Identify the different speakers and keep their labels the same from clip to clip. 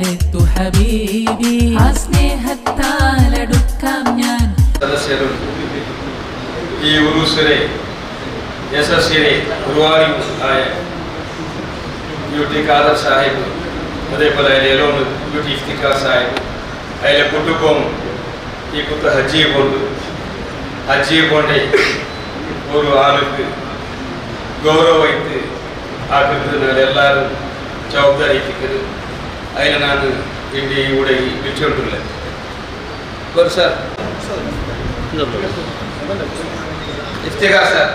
Speaker 1: കയ്യിലെത്തു ഹബീബി ആ സ്നേഹത്താലടുക്കാം ഞാൻ.
Speaker 2: സദസ്യരും ഈ ഉറൂസിനെ യശസ്വിനെ ഗുരുവായൂർ ആയ UT ഖാദർ സാഹിബ്, അതേപോലെ അതിലെ എലോണ് UT ഇഫ്തിഖാർ സാഹിബ്, അതിലെ കുടുംബം ഈ കുത്ത ഹജ്ജി കൊണ്ട് ഒരു ആൾക്ക് ಗೌರವೈತು ಆಕೃತಿ ಎಲ್ಲರೂ ಜವಾಬ್ದಾರಿ ಇಟ್ಟಿದ್ದರು. അതിന് ನಾನು ಇಲ್ಲಿ ഇവിടെ വിളിച്ചുകൊണ്ടില്ല sir Iftikhar sir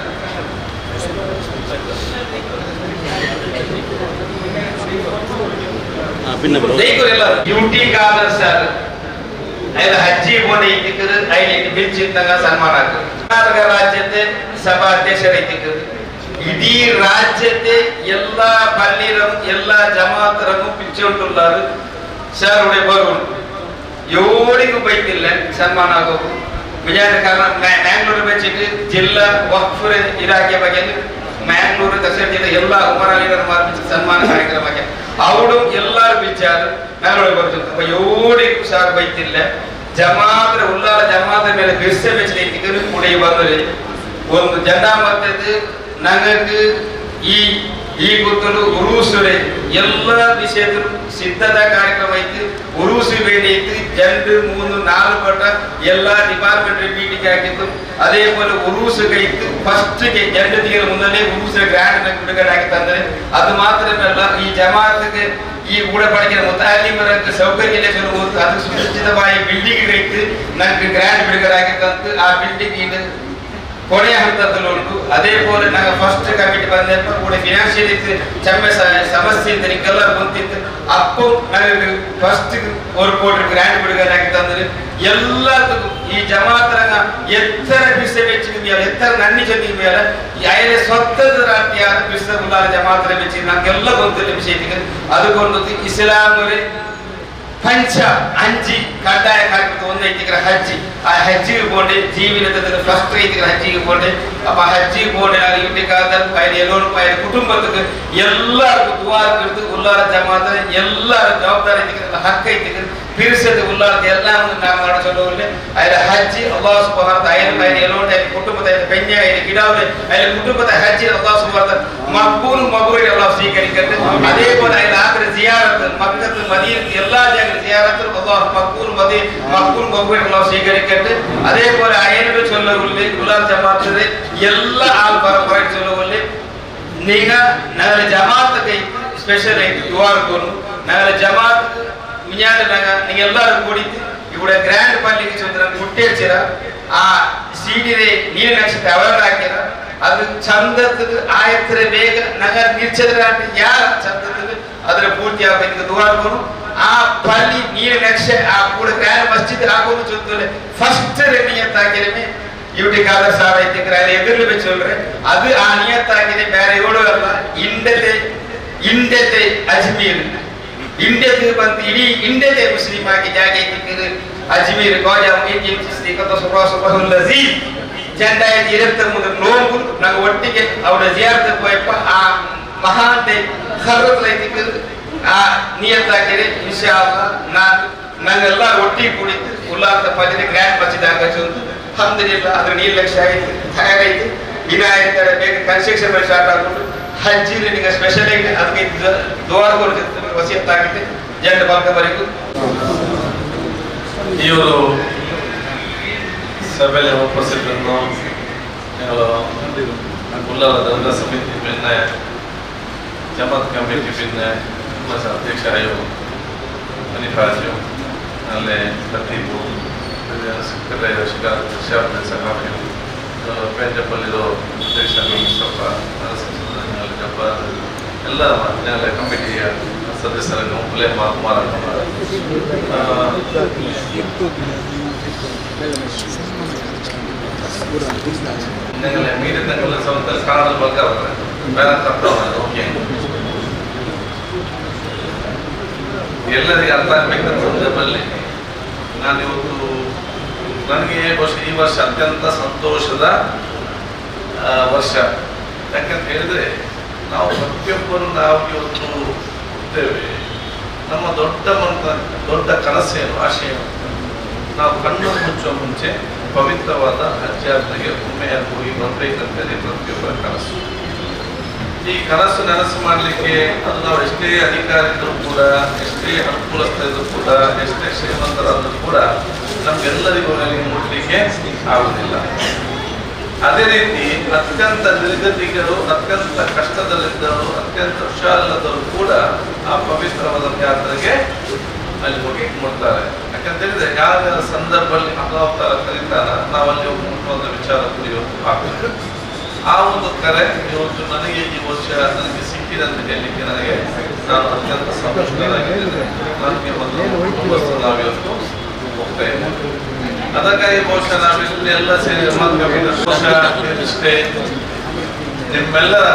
Speaker 2: UT Khader sir അതിൽ ഹജ്ജി കൊണ്ട് ഇരിക്കുന്നത് അതിലേക്ക് ബിൽച്ചിത്തങ്ങ സന്മാനാക്കുക. കർണാടക രാജ്യത്തെ സഭാധ്യക്ഷരായിരിക്കുന്നത് ಇಡೀ ರಾಜ್ಯത്തെ എല്ലാ പള്ളിയിലും എല്ലാ ജമാഅത്തിലും പിടിച്ചുകൊണ്ടുള്ളത് സാറുടെ ബറുണ്ട് എവിടെയും പോയിട്ടില്ല സന്മാനാകും. ഞാൻ കാരണം ಮ್ಯಾಂಗ್ಳೂರು വെച്ചിട്ട് ಜಿಲ್ಲಾ ವಕ್ಫ್ ಇಲಾಖೆ ಬಗ್ಗೆ ಮ್ಯಾಂಗ್ಳೂರು ದಕ್ಷಿಣ ಜಿಲ್ಲೆ ಎಲ್ಲ ಉಮರಾಲಿಗರು ಸನ್ಮಾನ ಕಾರ್ಯಕ್ರಮಕ್ಕೆ ಅವರು ಎಲ್ಲರೂ ಬಿಚ್ಚಾರು ಮ್ಯಾಂಗ್ಳೂರು ಬರ್ತಾರೆ. ಅಪ್ಪ ಎವಿടെയും ಸಾರು ಬೈತಿಲ್ಲ. ಜಮಾತ್ರ ಉಲ್ಲಾರ ಜಮಾತ ಮೇಲೆ ಬಿರ್ಸೆ ಬೆಚ್ಚಲಿಕ್ಕೆ ಕೂಡ ಬಂದರೆ ಒಂದು ಜನ ಮತ್ತದು ഞങ്ങൾക്ക് ഈ കുത്തಲು ഉറൂസിലെ എല്ലാ വിഷയത്തിലും സിദ്ധത കാര്യമായിട്ട് ഉറൂസിന് വേണ്ടിയിട്ട് 2, 3, 4 പെട്ട എല്ലാ ഡിപ്പാർട്ട്മെന്റ് മീറ്റിംഗ് ആക്കിയിട്ടും അതേപോലെ ഉറൂസ് കഴിത്ത് ഫസ്റ്റ് 2 തീയതി മുതലേ ഉറൂസിലെ ഗ്രാൻഡ് കൊടുക്കാനാക്കി തന്നെ. അത് മാത്രമല്ല ഈ ജമാഅത്ത് ഈ കൂടെ പഠിക്കുന്ന മുത്താലിമർക്ക് സൗകര്യം അത് സുരക്ഷിതമായ ബിൽഡിംഗ് കഴിത്ത് ഞങ്ങൾക്ക് ഗ്രാൻഡ് കൊടുക്കാനാക്കി തന്നത്. ആ ബിൽഡിംഗ് ಕೊನೆಯ ಹಂತದಲ್ಲುಂಟು. അതേപോലെ ನಾವು ಫಸ್ಟ್ ಕಮಿಟಿ ಬಂದಪ್ಪ ಕೂಡ ಫಿನಾನ್ಷಿಯಲ್ ಚಮ್ಮೆ ಸಮಸ್ಯೆ ಅಂತ ನಿಕ್ಕೆಲ್ಲ ಕುಂತಿತ್ತು. ಅಪ್ಪು ನನಗೆ ಫಸ್ಟ್ ஒரு கோடி ಗ್ರಾಂಟ್ ಬಿಡುಗಡೆ ತಂದ್ರೆ ಎಲ್ಲದಕ್ಕೂ ಈ ಜಮಾತರಂಗ ಎತ್ತರ ಬಿಸ ಬೆಚ್ಚಿನ ಮೇಲೆ ಎತ್ತರ ನನ್ನಿ ಜೊತೆಗೆ ಮೇಲೆ ಯಾರೇ ಸ್ವತ್ತದ ರಾತ್ರಿ ಯಾರು ಬಿಸ ಉಲ್ಲಾರ ಜಮಾತರ ಬೆಚ್ಚಿ ನಮಗೆಲ್ಲ ಗೊತ್ತಿಲ್ಲ ವಿಷಯ. ಅದಕ್ಕೊಂದು ಇಸ್ಲಾಮರೇ ಪಂಚ ಅಂಜಿ ಕಡ್ಡಾಯ ಕಾರ್ಯಕ್ರಮ ಒಂದು ಐತಿಗ್ರ ಹಜ್ಜಿ. ಆ ಹಜ್ಜಿಗೆ ಬೋಂಡೆ ಜೀವನದ ಫಸ್ಟ್ ಐತಿಗ್ರ ಹಜ್ಜಿಗೆ ಬೋಂಡೆ. ಅಪ್ಪ ಹಜ್ಜಿಗೆ ಬೋಂಡೆ UT ഖാദರ್ ಪೈಲಿ ಎಲ್ಲೋನು ಪೈಲಿ ಕುಟುಂಬಕ್ಕೆ ಎಲ್ಲರಿಗೂ ದುವಾ ಕರೆದು ಉಲ್ಲಾರ ಜಮಾತ ಎಲ್ಲರ ಜವಾಬ್ದಾರಿ ಐತಿಗ್ರ ಹಕ್ಕ ಐತಿಗ್ರ ಬಿರ್ಸದ ಉಲ್ಲಾರದ ಎಲ್ಲ ನಾವು ಮಾಡೋ ಚಲೋಲೆ ಅಯ್ಯ ಹಜ್ಜಿ ಅಲ್ಲಾಹ್ ಸುಬ್ಹಾನಹು ವ ತಆಲಾ ಪೈಲಿ ಎಲ್ಲೋನು ಟೈಪ್ ಕುಟುಂಬದ ಬೆಂಜ ಐಲಿ ಗಿಡಾವಲೆ ಅಯ್ಯ ಕುಟುಂಬದ ಹಜ್ಜಿ ಅಲ್ಲಾಹ್ ಸುಬ್ಹಾನಹು ವ ತಆಲಾ ಮಕ್ಬೂಲ್ ಮಬ್ರೂರ್ ಅಲ್ಲಾಹ್ ಸ್ವೀಕರಿಕತ್ತೆ. അതേപോലെ അതിൽ ആഖിർ സിയാറത്ത് മക്കത്ത് മദീനത്ത് എല്ലാ ജാഗ സിയാറത്തും അല്ലാഹു മക്ബൂൽ മബ്രൂർ അല്ലാഹ് സ്വീകരിക്കട്ടെ. അതേപോലെ അയനബി ചൊല്ലുകളിൽ ഉലാർ ജമാഅത്തിലെ എല്ലാ ആൾ പരമ്പര ചൊല്ലുകളിൽ നിങ്ങൾ ഞങ്ങളുടെ ജമാഅത്ത് സ്പെഷ്യൽ ആയിട്ട് ദുആ കൊണ്ടു ഞങ്ങളുടെ ജമാഅത്ത് മിഞ്ഞാൽ നിങ്ങൾ എല്ലാവരും കൂടിയിട്ട് ഇവിടെ ഗ്രാൻഡ് പള്ളിക്ക് ചൊല്ലുന്ന മുട്ടേച്ചിര ആ സീഡിനെ നീല നക്ഷത്ര അവരാക്കിയ ಅದು ಚಂದದ ಆಯತ್ತರ ಬೇಗ ನಗರ ನಿರ್ಚದ್ರಾಂತ ಯಾರ ಚಂದದ ಅದರ ಪೂರ್ತಿ ಆಗಬೇಕು ದುವಾರ್ಕೊಂಡು ಆ ಪಲ್ಲಿ ನೀರು ನಕ್ಷೆ ಆ ಕೂಡ ಗ್ರಾಂಡ್ ಮಸ್ಜಿದ್ ಆಗೋದು ಚೊಂದಲೆ ಫಸ್ಟ್ ನಿಯತ್ತಾಗಿರಮೆ UT ഖാദർ ಸಾರ್ ಐತಿಗ್ರ ಎದುರು ಬೆಚ್ಚೊಲ್ರೆ ಅದು ಆ ನಿಯತ್ತಾಗಿದೆ. ಬೇರೆ ಏಳು ಅಲ್ಲ. ಇಂಡೆತೆ ಅಜ್ಮೀರ್ ಇಂಡೆತೆ ಬಂತು ಇಡೀ ಇಂಡೆತೆ ಮುಸ್ಲಿಮ್ ಆಗಿ ಜಾಗ ಐತಿಗ್ರ ಅಜ್ಮೀರ್ ಗೋಜಾ ಮುಹಿದ್ದೀನ್ ಚಿಶ್ತಿ ಕತ ಸುಬ್ಹಾನಲ್ ಲಜೀಜ್ 2023 ನೋವು ನಾವು ಒಟ್ಟಿಗೆ ಅವರ ಜಿಯಾರತ್ ಹೋಯಪ್ಪ ಆ ಮಹಾನ್ ಖರ್ರತ್ಲೈತಿಗೆ ಆ ನಿಯತ್ತಾಗಿದೆ. ಇನ್ಶಾ ಅಲ್ಲಾಹ್ ನಾವೆಲ್ಲ ಒಟ್ಟಿಗೆ ಕೂಡಿದ್ದು ಉಲ್ಲಾಸದ ಪದಿನ ಗ್ರ್ಯಾಂಡ್ ಮಸ್ಜಿದ್ ಆಗಚ್ಚು ಅಲ್ಹಮ್ದುಲಿಲ್ಲಾಹ್. ಅದ್ರ 2 ಲಕ್ಷ ಆಯ್ತು ತಯಾರಾಯ್ತು. ವಿನಾಯಕರ ಬೇಗ ಕನ್ಸ್ಟ್ರಕ್ಷನ್ ಮೇಲೆ ಸ್ಟಾರ್ಟ್ ಆಗ್ಬಿಟ್ಟು ಹಜ್ಜಿಲಿ ನಿಮಗೆ ಸ್ಪೆಷಲ್ ಆಗಿ ಅದಕ್ಕೆ ದುವಾ ಕೊಡ್ತಿತ್ತು ವಸಿಯತ್ತಾಗಿದೆ ಜಂಡ ಬಾಲ್ಕವರೆಗೂ.
Speaker 3: ಇವರು ಸಭೆಯಲ್ಲಿ ಉಪಸ್ಥಿತರನ್ನು ಉಲ್ಲಾರ ದಂಡ ಸಮಿತಿ പിന്നെ ജമാഅത്ത് കമ്മിറ്റി പിന്നെ അധ്യക്ഷരായും അനിഫാജും അല്ലെ ഖത്തീബും സെക്രട്ടറി ഷാഫി സഖാഫിയും ಪೇಂಜಪಲ್ಲಿರೋ ಅಧ್ಯಕ್ಷ ಮುಸ್ತಫ ಜಬ್ಬಾರ್ ಎಲ್ಲ ഞങ്ങളുടെ കമ്മിറ്റിಯ ಸದಸ್ಯರನ್ನು ಉಲೇಮ ಮಾರಾಟ നിങ്ങളെ മീഡിയ സംബന്ധിച്ച കാണൽ ಬಗ್ಗೆ ಬೇರೆ ತಪ್ಪು ಓಕೆ ಎಲ್ಲರಿಗೆ ಅರ್ಥ ಆಗ್ಬೇಕಂತ ಸಂದರ್ಭದಲ್ಲಿ ನಾನಿವತ್ತು ನನಗೆ ಈ ವರ್ಷ ಅತ್ಯಂತ ಸಂತೋಷದ ವರ್ಷ. ಯಾಕಂತ ಹೇಳಿದ್ರೆ ನಾವು ಪ್ರತಿಯೊಬ್ಬರು ನಾವು ಇವತ್ತು ಇದ್ದೇವೆ. ನಮ್ಮ ದೊಡ್ಡ ಕನಸೇನು, ಆಶಯ ನಾವು ಕಣ್ಣು ಮುಚ್ಚುವ ಮುಂಚೆ ಪವಿತ್ರವಾದ ಹಜ್ಜಾತ್ರೆಗೆ ಒಮ್ಮೆಯ ಹೋಗಿ ಬರಬೇಕಂತೇಳಿ ಪ್ರತಿಯೊಬ್ಬರ ಕನಸು. ಈ ಕನಸು ನನಸು ಮಾಡಲಿಕ್ಕೆ ಅದು ನಾವು ಎಷ್ಟೇ ಅಧಿಕಾರಿಗಳು ಕೂಡ, ಎಷ್ಟೇ ಅನುಕೂಲಸ್ಥರಿದ್ರು ಕೂಡ, ಎಷ್ಟೇ ಶ್ರೀಮಂತರಾದರೂ ಕೂಡ ನಮ್ಗೆಲ್ಲರಿಗೂ ಅಲ್ಲಿ ಮುಟ್ಲಿಕ್ಕೆ ಆಗುವುದಿಲ್ಲ. ಅದೇ ರೀತಿ ಅತ್ಯಂತ ನಿರ್ಗತಿಕರು, ಅತ್ಯಂತ ಕಷ್ಟದಲ್ಲಿದ್ದವರು, ಅತ್ಯಂತ ಹುಷಾರಿಲ್ಲದವರು ಕೂಡ ಆ ಪವಿತ್ರವಾದ ಯಾತ್ರೆಗೆ ಅಲ್ಲಿ ಹೋಗಿ ಮುಟ್ತಾರೆ. ಯಾಕಂತ ಹೇಳಿದ್ರೆ ಯಾವ್ಯಾವ ಸಂದರ್ಭದಲ್ಲಿ ಅಲ್ಲಾಹ್ ಕರೀತಾರ ನಾವಲ್ಲಿ ಹೋಗಿ ಮುಟ್ಟುವಂತ ವಿಚಾರ ಇವತ್ತು ಆಗ್ತದೆ. ಆ ಒಂದು ಕರೆ ಇವತ್ತು ನನಗೆ ಈ ವರ್ಷ ನನಗೆ ಸಿಕ್ಕಿದೆ ಅಂತ ಹೇಳಲಿಕ್ಕೆ ನಾನು ಅತ್ಯಂತ ಸಂತೋಷವಾಗಿದ್ದೇನೆ. ನನಗೆ ಒಂದು ಕುಟುಂಬಸ್ಥರು ನಾವಿವತ್ತು ಹೋಗ್ತಾ ಇದ್ದೇವೆ. ಅದಕ್ಕಾಗಿ ಬಹುಶಃ ನಾವಿಲ್ಲಿ ಎಲ್ಲ ಸೇರಿ ಇಷ್ಟೇ ನಿಮ್ಮೆಲ್ಲರ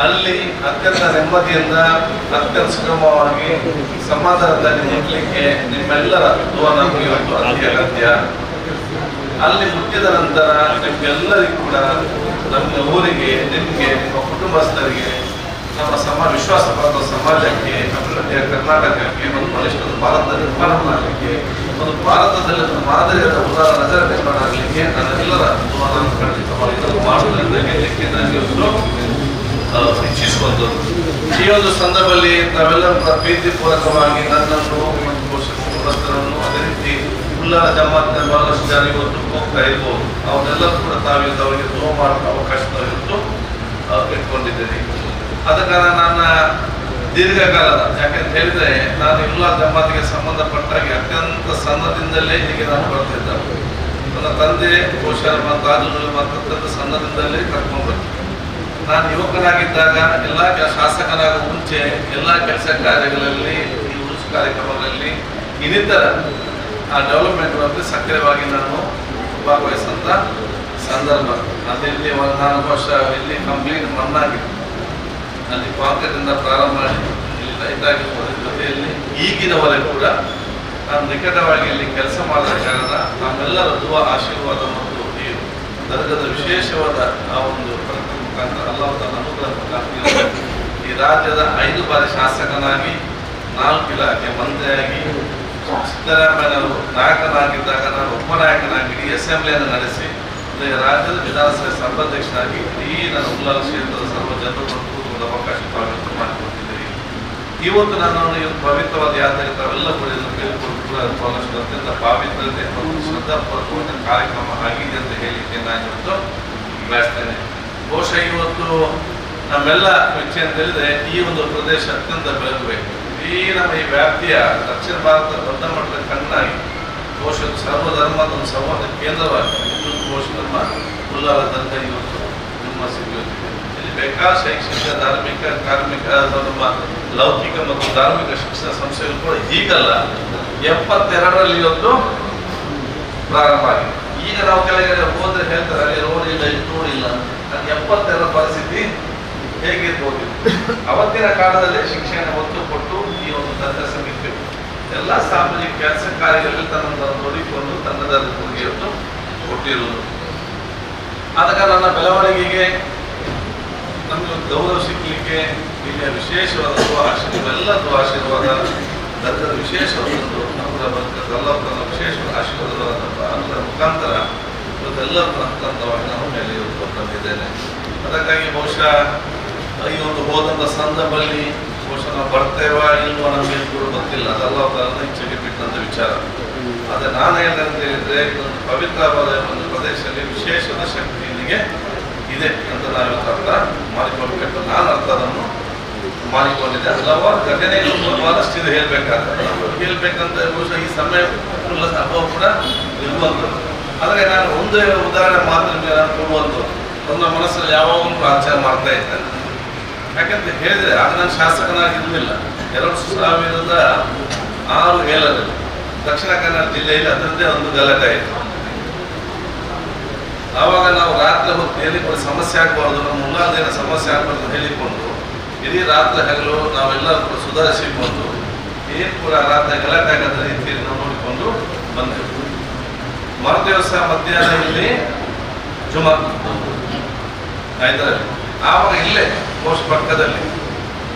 Speaker 3: ಅಲ್ಲಿ ಅತ್ಯಂತ ನೆಮ್ಮದಿಯಿಂದ, ಅತ್ಯಂತ ಸುಗಮವಾಗಿ, ಸಮಾಧಾನದಲ್ಲಿ ಮುಟ್ಲಿಕ್ಕೆ ನಿಮ್ಮೆಲ್ಲರ ದುವಾ ನಮಗೆ ಇವತ್ತು ಅತಿ ಅಗತ್ಯ. ಅಲ್ಲಿ ಮುಟ್ಟಿದ ನಂತರ ನಿಮ್ಗೆಲ್ಲರಿಗೂ ಕೂಡ ನಮ್ಮ ಊರಿಗೆ, ನಿಮಗೆ, ನಿಮ್ಮ ಕುಟುಂಬಸ್ಥರಿಗೆ, ನಮ್ಮ ವಿಶ್ವಾಸಪರದ ಸಮಾಜಕ್ಕೆ, ಅಭಿವೃದ್ಧಿಯ ಕರ್ನಾಟಕಕ್ಕೆ ಮತ್ತು ಬಲಿಷ್ಠ ಭಾರತದ ನಿರ್ಮಾಣ ಮಾಡಲಿಕ್ಕೆ, ಒಂದು ಭಾರತದಲ್ಲಿ ಒಂದು ಮಾದರಿಯಾದ ಉದಾರ ನಗರ ನಿರ್ಮಾಣ ಆಗಲಿಕ್ಕೆ ನನ್ನೆಲ್ಲರ ದುವಾವನ್ನು ಖಂಡಿತವಾಗಿ ಮಾಡುವುದರಿಂದ ಹೇಳಲಿಕ್ಕೆ ನನಗೆ ಇಚ್ಛಿಸುವಂಥದ್ದು. ಈ ಒಂದು ಸಂದರ್ಭದಲ್ಲಿ ನಾವೆಲ್ಲರೂ ಪ್ರೀತಿಪೂರ್ವಕವಾಗಿ ನನ್ನನ್ನು ಕುಟುಂಬಸ್ಥರನ್ನು, ಅದೇ ರೀತಿ ಉಲ್ಲಾರ ಜಮಾತ್ನ ಬಹಳಷ್ಟು ಜನ ಇವತ್ತು ಹೋಗ್ತಾ ಇರ್ಬೋದು, ಅವನ್ನೆಲ್ಲರೂ ಕೂಡ ತಾವಿದ್ದು ಅವರಿಗೆ ದುವಾ ಮಾಡುವ ಅವಕಾಶ ಇವತ್ತು ಇಟ್ಕೊಂಡಿದ್ದೇನೆ. ಆದ ಕಾರಣ ನನ್ನ ದೀರ್ಘಕಾಲದ, ಯಾಕೆಂತ ಹೇಳಿದ್ರೆ ನಾನು ಉಲ್ಲಾರ ಜಮಾತಿಗೆ ಸಂಬಂಧಪಟ್ಟಾಗಿ ಅತ್ಯಂತ ಸಣ್ಣದಿಂದಲೇ ಹೀಗೆ ನಾನು ಬರ್ತಿದ್ದ. ನನ್ನ ತಂದೆ ಬಹುಶಃ ರಾಜುಗಳು ಮತ್ತು ಅತ್ಯಂತ ಸಣ್ಣದಿಂದಲೇ ಕರ್ಕೊಂಡು ಬರ್ತೀನಿ. ನಾನು ಯುವಕನಾಗಿದ್ದಾಗ ಎಲ್ಲ ಶಾಸಕನಾಗುವ ಮುಂಚೆ ಎಲ್ಲ ಕೆಲಸ ಕಾರ್ಯಗಳಲ್ಲಿ, ಈ ಉರುಸು ಕಾರ್ಯಕ್ರಮಗಳಲ್ಲಿ, ಇನ್ನಿತರ ಆ ಡೆವಲಪ್ಮೆಂಟ್ಗಳಲ್ಲಿ ಸಕ್ರಿಯವಾಗಿ ನಾನು ಭಾಗವಹಿಸಿದಂಥ ಸಂದರ್ಭ. ಅದಿಲ್ಲಿ ನಾನು ವರ್ಷ ಇಲ್ಲಿ ಕಂಪ್ಲೀಟ್ ಮಣ್ಣಾಗಿತ್ತು. ಅಲ್ಲಿ ಕಾಂಕ್ರೀಟಿಂದ ಪ್ರಾರಂಭ ಮಾಡಿ ಇಲ್ಲಿ ರೈತ ಆಗಿರ್ಬೋದು, ಜೊತೆಯಲ್ಲಿ ಈಗಿನವರೆಗೂ ಕೂಡ ನಾನು ನಿಕಟವಾಗಿ ಇಲ್ಲಿ ಕೆಲಸ ಮಾಡಿದ ಕಾರಣ ನಮ್ಮೆಲ್ಲರ ದುವಾ, ಆಶೀರ್ವಾದ ಮತ್ತು ಈ ದರ್ಗದ ವಿಶೇಷವಾದ ಆ ಒಂದು ಮುಖಾಂತರ ಅಲ್ಲಾಹ್ ಅನುಗ್ರಹ ಮುಖಾಂತರ ಈ ರಾಜ್ಯದ 5 ಬಾರಿ ಶಾಸಕನಾಗಿ, 4 ಇಲಾಖೆ ಮಂತ್ರಿಯಾಗಿ, ಸಿದ್ದರಾಮಯ್ಯನವರು ನಾಯಕನಾಗಿದ್ದಾಗ ನಾನು ಉಪನಾಯಕನಾಗಿ ಇಡೀ ಅಸೆಂಬ್ಲಿಯನ್ನು ನಡೆಸಿ ರಾಜ್ಯದ ವಿಧಾನಸಭೆ ಸಭಾಧ್ಯಕ್ಷನಾಗಿ ಇಡೀ ನನ್ನ ಉಲ್ಲಾರ ಕ್ಷೇತ್ರದ ಸರ್ವ ಜನರು ಕೂತ್ಕೊಂಡ ಅವಕಾಶ ಮಾಡಿಕೊಟ್ಟಿದ್ದೀರಿ. ಇವತ್ತು ನಾನು ಇವತ್ತು ಪವಿತ್ರವಾದ ಯಾತ್ರೆ ತಾವೆಲ್ಲ ಕೂಡ ಬಹಳಷ್ಟು ಅತ್ಯಂತ ಪಾವಿತ್ರತೆ ಮತ್ತು ಶ್ರದ್ಧಾಪೂರ್ವಕವಾದ ಕಾರ್ಯಕ್ರಮ ಆಗಿದೆ ಅಂತ ಹೇಳಿಕ್ಕೆ ನಾನು ಇವತ್ತು ಬಯಸ್ತೇನೆ. ಬಹುಶಃ ಇವತ್ತು ನಮ್ಮೆಲ್ಲ ವಿಷಯ ಅಂತ ಹೇಳಿದ್ರೆ ಈ ಒಂದು ಪ್ರದೇಶ ಅತ್ಯಂತ ಬೆಳಗಬೇಕು. ಈ ನಮ್ಮ ಈ ವ್ಯಾಪ್ತಿಯ ದಕ್ಷಿಣ ಭಾರತದ ದೊಡ್ಡ ಮಟ್ಟದ ಕಣ್ಣಾಗಿ ಬಹುಶಃ ಸರ್ವಧರ್ಮದ ಒಂದು ಸಂವಾದ ಕೇಂದ್ರವಾಗಿ ಬಹುಶಃ ನಮ್ಮ ಉಲ್ಲಾರ ದರ್ಗ ಇವತ್ತು ನಮ್ಮ ಸಿಗುತ್ತಿದೆ. ಇಲ್ಲಿ ಬೇಕಾದ ಶೈಕ್ಷಣಿಕ, ಧಾರ್ಮಿಕ, ಕಾರ್ಮಿಕ, ನಮ್ಮ ಲೌಕಿಕ ಮತ್ತು ಧಾರ್ಮಿಕ ಶಿಕ್ಷಣ ಸಂಸ್ಥೆಗಳು ಕೂಡ ಈಗಲ್ಲ 72ರಲ್ಲಿ ಇವತ್ತು ಪ್ರಾರಂಭ ಆಗಿದೆ. ಈಗ ನಾವು ಕೆಳಗಡೆ ಹೋದ್ರೆ ಹೇಳ್ತಾರೆ ಅಲ್ಲಿ ರೋಡ್ ಇಲ್ಲ, ಇಲ್ಲಿ ರೋಡ್ ಇಲ್ಲ. 72 ಪರಿಸ್ಥಿತಿ ಹೇಗಿರ್ಬೋದು? ಅವತ್ತಿನ ಕಾಲದಲ್ಲಿ ಶಿಕ್ಷಣ ಒತ್ತು ಕೊಟ್ಟು ಈ ಒಂದು ತಂತ್ರ ಸಮಿತಿ ಎಲ್ಲ ಸಾಮಾಜಿಕ ಕೆಲಸ ಕಾರ್ಯಗಳಲ್ಲಿ ತನ್ನನ್ನು ನೋಡಿಕೊಂಡು ತನ್ನದ ಕೊಡುಗೆಯನ್ನು ಕೊಟ್ಟಿರುವುದು. ಆದ ಕಾರಣ ನನ್ನ ಬೆಳವಣಿಗೆಗೆ ನಮಗೆ ಗೌರವ ಸಿಕ್ಕಲಿಕ್ಕೆ ಇಲ್ಲಿಯ ವಿಶೇಷವಾದ ಎಲ್ಲ ಆಶೀರ್ವಾದ, ದರ್ಗದ ವಿಶೇಷವಾದದ್ದು ನಮ್ಮರ ಬದುಕಲ್ಲ ವಿಶೇಷವಾದ ಆಶೀರ್ವಾದ ಅದರ ಮುಖಾಂತರ ಇವತ್ತೆಲ್ಲರೂ ಅತ್ಯಂತವಾಗಿ ನಮ್ಮ ಮೇಲೆ ಇವತ್ತು ಬಂದಿದ್ದೇನೆ. ಅದಕ್ಕಾಗಿ ಬಹುಶಃ ಈ ಒಂದು ಹೋದಂಥ ಸಂದರ್ಭದಲ್ಲಿ ಬಹುಶಃ ನಾವು ಬರ್ತೇವ ಇಲ್ವೋ ನಮಗೆ ಕೂಡ ಗೊತ್ತಿಲ್ಲ, ಅದೆಲ್ಲ ಇಚ್ಛೆಗೆ ಬಿಟ್ಟಂಥ ವಿಚಾರ. ಆದರೆ ನಾನು ಹೇಳಿದೆ ಅಂತ ಹೇಳಿದ್ರೆ ಇದೊಂದು ಪವಿತ್ರವಾದ ಒಂದು ಪ್ರದೇಶದಲ್ಲಿ ವಿಶೇಷದ ಶಕ್ತಿ ಇಲ್ಲಿಗೆ ಇದೆ ಅಂತ ನಾವು ಅರ್ಥ ಮಾಡಿಕೊಳ್ಬೇಕು. ನಾನು ಅರ್ಥ ಅದನ್ನು ಮಾಡಿಕೊಂಡಿದ್ದೆ. ಹಲವಾರು ಘಟನೆಗಳು ಬಹಳಷ್ಟು ಇದು ಹೇಳ್ಬೇಕಂತ ಬಹುಶಃ ಈ ಸಮಯ ಅಭಾವ ಕೂಡ ಇರುವಂಥದ್ದು. ಆದರೆ ನಾನು ಒಂದು ಉದಾಹರಣೆ ಮಾತ್ರ ನಾನು ಕೊಡುವಂಥದ್ದು ನನ್ನ ಮನಸ್ಸಲ್ಲಿ ಯಾವಾಗ ಆಚರಣೆ ಮಾಡ್ತಾ ಇದ್ದೇನೆ. ಯಾಕಂತ ಹೇಳಿದ್ರೆ ಆಗ ನಾನು ಶಾಸಕನಾಗಿರಲಿಲ್ಲ. 2006-7 ದಕ್ಷಿಣ ಕನ್ನಡ ಜಿಲ್ಲೆಯಲ್ಲಿ ಅದರದ್ದೇ ಒಂದು ಗಲಾಟೆ ಆಯಿತು. ಆವಾಗ ನಾವು ರಾತ್ರಿ ಹೊತ್ತು ಹೇಳಿಕೊಂಡು ಸಮಸ್ಯೆ ಆಗಬಾರ್ದು, ನಮ್ಮ ಉಲ್ಲಾದೇನ ಸಮಸ್ಯೆ ಆಗಬಾರ್ದು ಹೇಳಿಕೊಂಡು ಇಡೀ ರಾತ್ರಿ ಹಗಲು ನಾವೆಲ್ಲರೂ ಕೂಡ ಸುಧಾರಿಸಿಕೊಂಡು ಏನು ಕೂಡ ರಾತ್ರಿ ಗಲಾಟೆ ಆಗದ ರೀತಿಯಲ್ಲಿ ನಾವು ನೋಡಿಕೊಂಡು ಬಂದೆವು. ಮರುದಿವಸ ಮಧ್ಯಾಹ್ನ ಇಲ್ಲಿ ಜುಮಾ ಆಯ್ತಲ್ಲಿ ಆವಾಗ ಇಲ್ಲೇ ಕೋಸ್ಟ್ ಪಕ್ಕದಲ್ಲಿ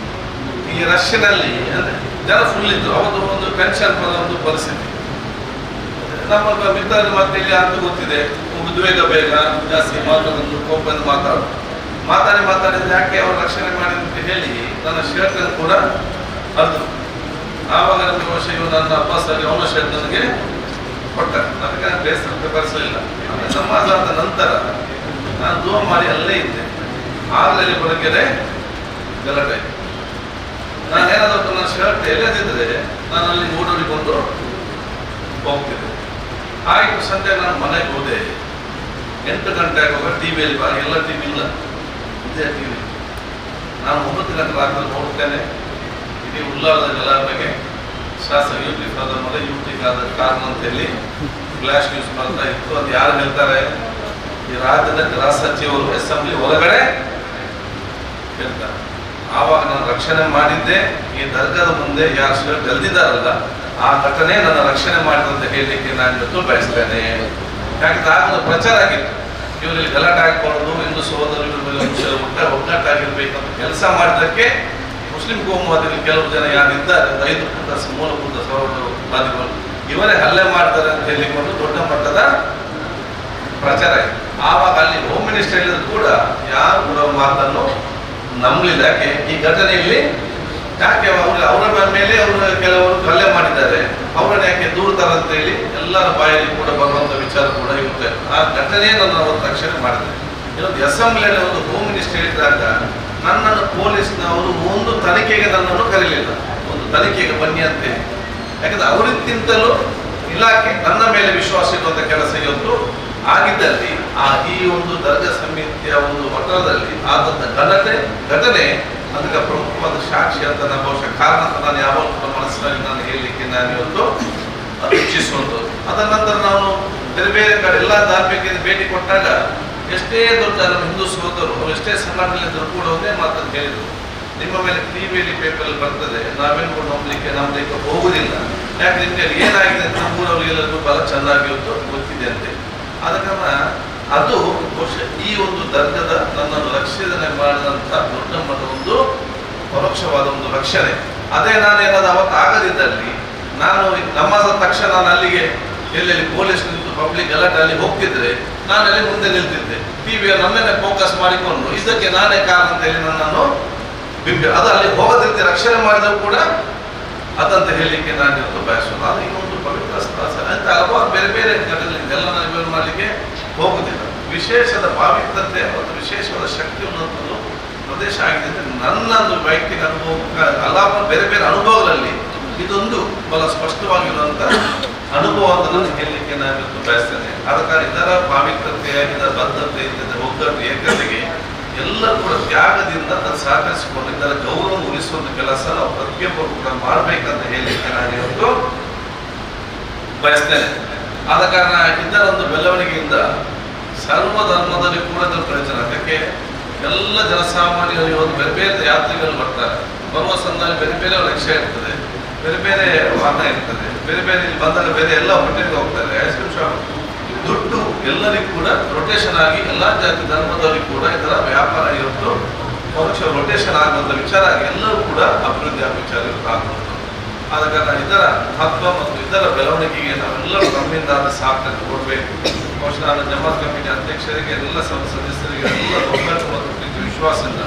Speaker 3: ಈ ರಶ್ನಲ್ಲಿ ಅಂದ್ರೆ ಜನ ಫುಲ್ ಇದ್ರು. ಅವತ್ತು ಒಂದು ಟೆನ್ಷನ್ ಬರೋ ಒಂದು ಪರಿಸ್ಥಿತಿ. ನಮ್ಮ ಮಿತ್ರರ ಮತ್ತೆ ಇಲ್ಲಿ ಅಂತ ಗೊತ್ತಿದೆ, ಉದ್ವೇಗ ಬೇಗ ಜಾಸ್ತಿ ಮಾತಾಡೋದು, ಕೋಪದಿಂದ ಮಾತಾಡಿದ್ರೆ ಯಾಕೆ ಅವ್ರು ರಕ್ಷಣೆ ಮಾಡಿ ಅಂತ ಹೇಳಿ ನನ್ನ ಶರ್ಟ್ ಕೂಡ ಅರ್ದು. ಆವಾಗ ನಮಗೆ ಬಹುಶಃ ಇವು ನನ್ನ ಅಬ್ಬಾಸಲ್ಲಿ ಅವನ ಶರ್ಟ್ ನನಗೆ ಕೊಟ್ಟ. ನನಗೆ ಬೇಸರ ಬೆರೆಸಲಿಲ್ಲ. ಸಮಾಜ ಆದ ನಂತರ ನಾನು ದೂರ ಮಾಡಿ ಅಲ್ಲೇ ಇದ್ದೆ. ಆಗಲೇ ಬೆಳಗ್ಗೆ ಗಲಾಟೆ. ನಾನು ಏನಾದರೂ ನನ್ನ ಶರ್ಟ್ ಎಲ್ಲದಿದ್ದರೆ ನಾನು ಅಲ್ಲಿ ಓಡೋಡಿಕೊಂಡು ಹೋಗ್ತಿದ್ದೆ. ಆಯಿತು, ಸಂಜೆ ನಾನು ಮನೆಗೆ ಹೋದೆ. 8 ಗಂಟೆ ಆಗುವಾಗ ಟಿವಿಯಲ್ಲಿ ಎಲ್ಲ ಟಿವಿ ಇಲ್ಲ, ಇದೇ ಟಿವಿ. ನಾನು 9 ಗಂಟೆ ರಾತ್ರಿ ನೋಡ್ತೇನೆ. ಇಡೀ ಉಲ್ಲಾಳದ ಗಲಾಟೆಗೆ ಶಾಸಕ ಯುಟಿ ಪ್ರಧಾನ ಯುಟಿಗಾದ ಕಾರಣ ಅಂತ ಹೇಳಿ ಫ್ಲಾಶ್ ನ್ಯೂಸ್ ಮಾಡ್ತಾ ಇತ್ತು. ಅದು ಯಾರು ಹೇಳ್ತಾರೆ? ಈ ರಾಜ್ಯದ ಗೃಹ ಸಚಿವರು ಅಸೆಂಬ್ಲಿ ಒಳಗಡೆ ಹೇಳ್ತಾರೆ. ಆವಾಗ ನಾನು ರಕ್ಷಣೆ ಮಾಡಿದ್ದೆ. ಈ ದರ್ಗಾದ ಮುಂದೆ ಯಾರು ಶರ್ಟ್ ಗೆಲ್ದಿದ್ದಾರಲ್ಲ, ಆ ಘಟನೆ ನನ್ನ ರಕ್ಷಣೆ ಮಾಡಿದಂತ ಹೇಳಲಿಕ್ಕೆ ನಾನು ಇವತ್ತು ಬಯಸ್ತೇನೆ. ಯಾಕಂದ್ರೆ ಆಗ ಪ್ರಚಾರ ಆಗಿತ್ತು, ಇವರಲ್ಲಿ ಗಲಾಟೆ ಹಾಕಬಾರ್ದು, ಹಿಂದೂ ಸಹೋದರರ ಮೇಲೆ ಒಗ್ಗಟ್ಟಾಗಿರ್ಬೇಕಂತ ಕೆಲಸ ಮಾಡಿದ್ದಕ್ಕೆ ಮುಸ್ಲಿಂ ಕೋಮುವಾದಿಗಳು ಕೆಲವು ಜನ ಯಾರಿದ್ದಾರೆ, 5 ಮೂಲಭೂತ ಸೌರವಾದಿಗಳು ಇವರೇ ಹಲ್ಲೆ ಮಾಡ್ತಾರೆ ಅಂತ ಹೇಳಿಕೊಂಡು ದೊಡ್ಡ ಮಟ್ಟದ ಪ್ರಚಾರ ಆಯಿತು. ಆವಾಗ ಅಲ್ಲಿ ಹೋಮ್ ಮಿನಿಸ್ಟರ್ ಹೇಳಿದ್ರು ಕೂಡ ಯಾರು ಕೂಡ ಮಾತನ್ನು ನಂಬಲಿಲ್ಲ. ಯಾಕೆ ಈ ಘಟನೆಯಲ್ಲಿ ಯಾಕೆ ಅವರ ಮೇಲೆ ಅವರು ಕೆಲವರು ಹಲ್ಲೆ ಮಾಡಿದ್ದಾರೆ, ಅವರನ್ನ ಯಾಕೆ ದೂರ್ತಾರೆ ಅಂತ ಹೇಳಿ ಎಲ್ಲರ ಬಾಯಲ್ಲಿ ಕೂಡ ಬರುವಂತ ವಿಚಾರ ಕೂಡ ಇರುತ್ತೆ. ಆ ಘಟನೆಯನ್ನು ನಾವು ರಕ್ಷಣೆ ಮಾಡಿದೆ. ಇವತ್ತು ಅಸೆಂಬ್ಲಿಯಲ್ಲಿ ಒಂದು ಹೋಮ್ ಮಿನಿಸ್ಟರ್ ಹೇಳಿದಾಗ ನನ್ನನ್ನು ಪೊಲೀಸ್ನವರು ಒಂದು ತನಿಖೆಗೆ ನನ್ನನ್ನು ಕರೀಲಿಲ್ಲ, ಒಂದು ತನಿಖೆಗೆ ಬನ್ನಿ ಅಂತ. ಯಾಕಂದ್ರೆ ಅವರಿಗಿಂತಲೂ ಇಲಾಖೆ ನನ್ನ ಮೇಲೆ ವಿಶ್ವಾಸ ಇರುವಂತ ಕೆಲಸ ಇವತ್ತು ಆಗಿದ್ದಲ್ಲಿ ಈ ಒಂದು ದರ್ಗಾ ಸಮಿತಿಯ ಒಂದು ಮಟ್ಟದಲ್ಲಿ ಆದಂತ ಘಟನೆ ಅದಕ್ಕೆ ಪ್ರಮುಖವಾದ ಸಾಕ್ಷಿ ಅಂತ ನಾನು ಬಹುಶಃ ಕಾರಣ ಅಂತ ನಾನು ಯಾವಾಗ ಮನಸ್ಸಿನಲ್ಲಿ ನಾನು ಹೇಳಲಿಕ್ಕೆ ನಾನು ಇವತ್ತು ಇಚ್ಛಿಸುವಂಥದ್ದು. ಅದರ ನಂತರ ನಾನು ಬೇರೆ ಬೇರೆ ಕಡೆ ಎಲ್ಲ ಧಾರ್ಮಿಕ ಭೇಟಿ ಕೊಟ್ಟಾಗ ಎಷ್ಟೇ ದೊಡ್ಡ ನಮ್ಮ ಹಿಂದೂ ಸಹೋದರರು ಅವರು ಎಷ್ಟೇ ಸಂಘಟನೆಗಳಿದ್ದರೂ ಕೂಡ ಒಂದೇ ಮಾತನ್ನು ಹೇಳಿದರು, ನಿಮ್ಮ ಮೇಲೆ ಟಿವಿಯಲ್ಲಿ ಪೇಪರಲ್ಲಿ ಬರ್ತದೆ, ನಾವೇನು ನಂಬಲಿಕ್ಕೆ ಹೋಗುವುದಿಲ್ಲ. ಯಾಕೆ ನಿಮಗೆ ಏನಾಗಿದೆ ಅಂತ ನಮ್ಮೂರವರಿಗೆಲ್ಲರಿಗೂ ಬಹಳ ಚೆನ್ನಾಗಿ ಇವತ್ತು ಗೊತ್ತಿದೆ ಅಂತೆ. ಆದ ಕಾರಣ ಅದು ಬಹುಶಃ ಈ ಒಂದು ದರ್ಗದ ನನ್ನನ್ನು ರಕ್ಷಣೆ ಮಾಡಿದಂಥ ದೊಡ್ಡ ಮಟ್ಟದ ಒಂದು ಪರೋಕ್ಷವಾದ ಒಂದು ರಕ್ಷಣೆ. ಅದೇ ನಾನೇನಾದ್ರು ಅವತ್ತು ಆಗದಿದ್ದಲ್ಲಿ ನಾನು ನಮಾಜ್ ತಕ್ಷಣ ನಾನು ಅಲ್ಲಿಗೆ ಎಲ್ಲೆಲ್ಲಿ ಪೊಲೀಸ್ ನಿಂತು ಪಬ್ಲಿಕ್ ಗಲಾಟೆ ಅಲ್ಲಿ ಹೋಗ್ತಿದ್ರೆ ನಾನು ಅಲ್ಲಿ ಮುಂದೆ ನಿಲ್ತಿದ್ದೆ. ಟಿವಿಯ ನನ್ನನ್ನೇ ಫೋಕಸ್ ಮಾಡಿಕೊಂಡು ಇದಕ್ಕೆ ನಾನೇ ಕಾರಣ ಅಂತ ಹೇಳಿ ನನ್ನನ್ನು ಅದು ಅಲ್ಲಿ ಹೋಗದಿದ್ದೆ ರಕ್ಷಣೆ ಮಾಡಿದ್ರು ಕೂಡ ಅದಂತ ಹೇಳಲಿಕ್ಕೆ ನಾನು ಇವತ್ತು ಬಯಸೋದು. ಅದು ಇನ್ನೊಂದು ಪವಿತ್ರ ಸ್ಥಳ ಅಂತ ಹಲವಾರು ಬೇರೆ ಬೇರೆ ಘಟನೆಗಳಿಂದೆಲ್ಲ ನಾನು ವಿವರ ಮಾಡಲಿಕ್ಕೆ ಹೋಗುದಿಲ್ಲ. ವಿಶೇಷದ ಪಾವಿತ್ರತೆ ಮತ್ತು ವಿಶೇಷವಾದ ಶಕ್ತಿ ಅನ್ನೋದು ಪ್ರದೇಶ ಆಗಿದೆ ಅಂದರೆ ನನ್ನೊಂದು ವೈಯಕ್ತಿಕ ಅನುಭವ ಹಲವಾರು ಬೇರೆ ಬೇರೆ ಅನುಭವಗಳಲ್ಲಿ ಇದೊಂದು ಬಹಳ ಸ್ಪಷ್ಟವಾಗಿರುವಂಥ ಅನುಭವ ಅಂತ ನಾನು ಹೇಳಲಿಕ್ಕೆ ನಾನು ಇವತ್ತು ಬಯಸ್ತೇನೆ. ಆದ ಕಾರಣ ಇದರ ಪಾವಿತ್ರತೆ, ಇದರ ಬದ್ಧತೆ, ಇದರ ಒಗ್ಗಟ್ಟು, ಏಕತೆಗೆ ಎಲ್ಲರೂ ಕೂಡ ತ್ಯಾಗದಿಂದ ಅದನ್ನು ಸಹಕರಿಸಿಕೊಂಡು ಇದರ ಗೌರವ ಉಳಿಸುವಂಥ ಕೆಲಸ ನಾವು ಪ್ರತಿಯೊಬ್ಬರು ಕೂಡ ಮಾಡಬೇಕಂತ ಹೇಳಲಿಕ್ಕೆ ನಾನು ಇವತ್ತು ಬಯಸ್ತೇನೆ. ಆದ ಕಾರಣ ಇದರ ಒಂದು ಬೆಳವಣಿಗೆಯಿಂದ ಸರ್ವ ಧರ್ಮದಲ್ಲಿ ಕೂಡ ಇದರ ಪ್ರಯೋಜನ. ಅದಕ್ಕೆ ಎಲ್ಲ ಜನಸಾಮಾನ್ಯರು ಇವತ್ತು ಬೇರೆ ಬೇರೆ ಯಾತ್ರಿಗಳು ಬರ್ತಾರೆ. ಬರುವ ಸಂದರ್ಭ ಬೇರೆ ಬೇರೆ ರಿಕ್ಷಾ ಇರ್ತದೆ, ಬೇರೆ ಬೇರೆ ವಾಹನ ಇರ್ತದೆ, ಬೇರೆ ಬೇರೆ ಇಲ್ಲಿ ಬಂದಾಗ ಬೇರೆ ಎಲ್ಲ ಹೋಟೆಲ್ಗೆ ಹೋಗ್ತಾರೆ, ಐಸ್ ಕ್ರೀಮ್ ಶಾಪ್, ದುಡ್ಡು ಎಲ್ಲರಿಗೂ ಕೂಡ ರೊಟೇಷನ್ ಆಗಿ ಎಲ್ಲ ಜಾತಿ ಧರ್ಮದವರಿಗೂ ಕೂಡ ಇದರ ವ್ಯಾಪಾರ ಇವತ್ತು ಪರೋಕ್ಷ ರೊಟೇಷನ್ ಆಗುವಂಥ ವಿಚಾರ ಆಗಿ ಎಲ್ಲರೂ ಕೂಡ ಅಭಿವೃದ್ಧಿ ಆಗೋ ವಿಚಾರ ಆಗುವಂಥದ್ದು. ಆದ ಕಾರಣ ಇದರ ಮಹತ್ವ ಮತ್ತು ಇದರ ಬೆಳವಣಿಗೆಗೆ ನಾವೆಲ್ಲರೂ ನಮ್ಮಿಂದ ಸಾರ್ಥಕ ಕೊಡಬೇಕು. ಬಹುಶಃ ನಾನು ಜಮಾತ್ ಕಮಿಟಿ ಅಧ್ಯಕ್ಷರಿಗೆ ಎಲ್ಲ ಸದಸ್ಯರಿಗೆ ಎಲ್ಲ ಒಗ್ಗಟ್ಟು ಮತ್ತು ಪ್ರೀತಿ ವಿಶ್ವಾಸದಿಂದ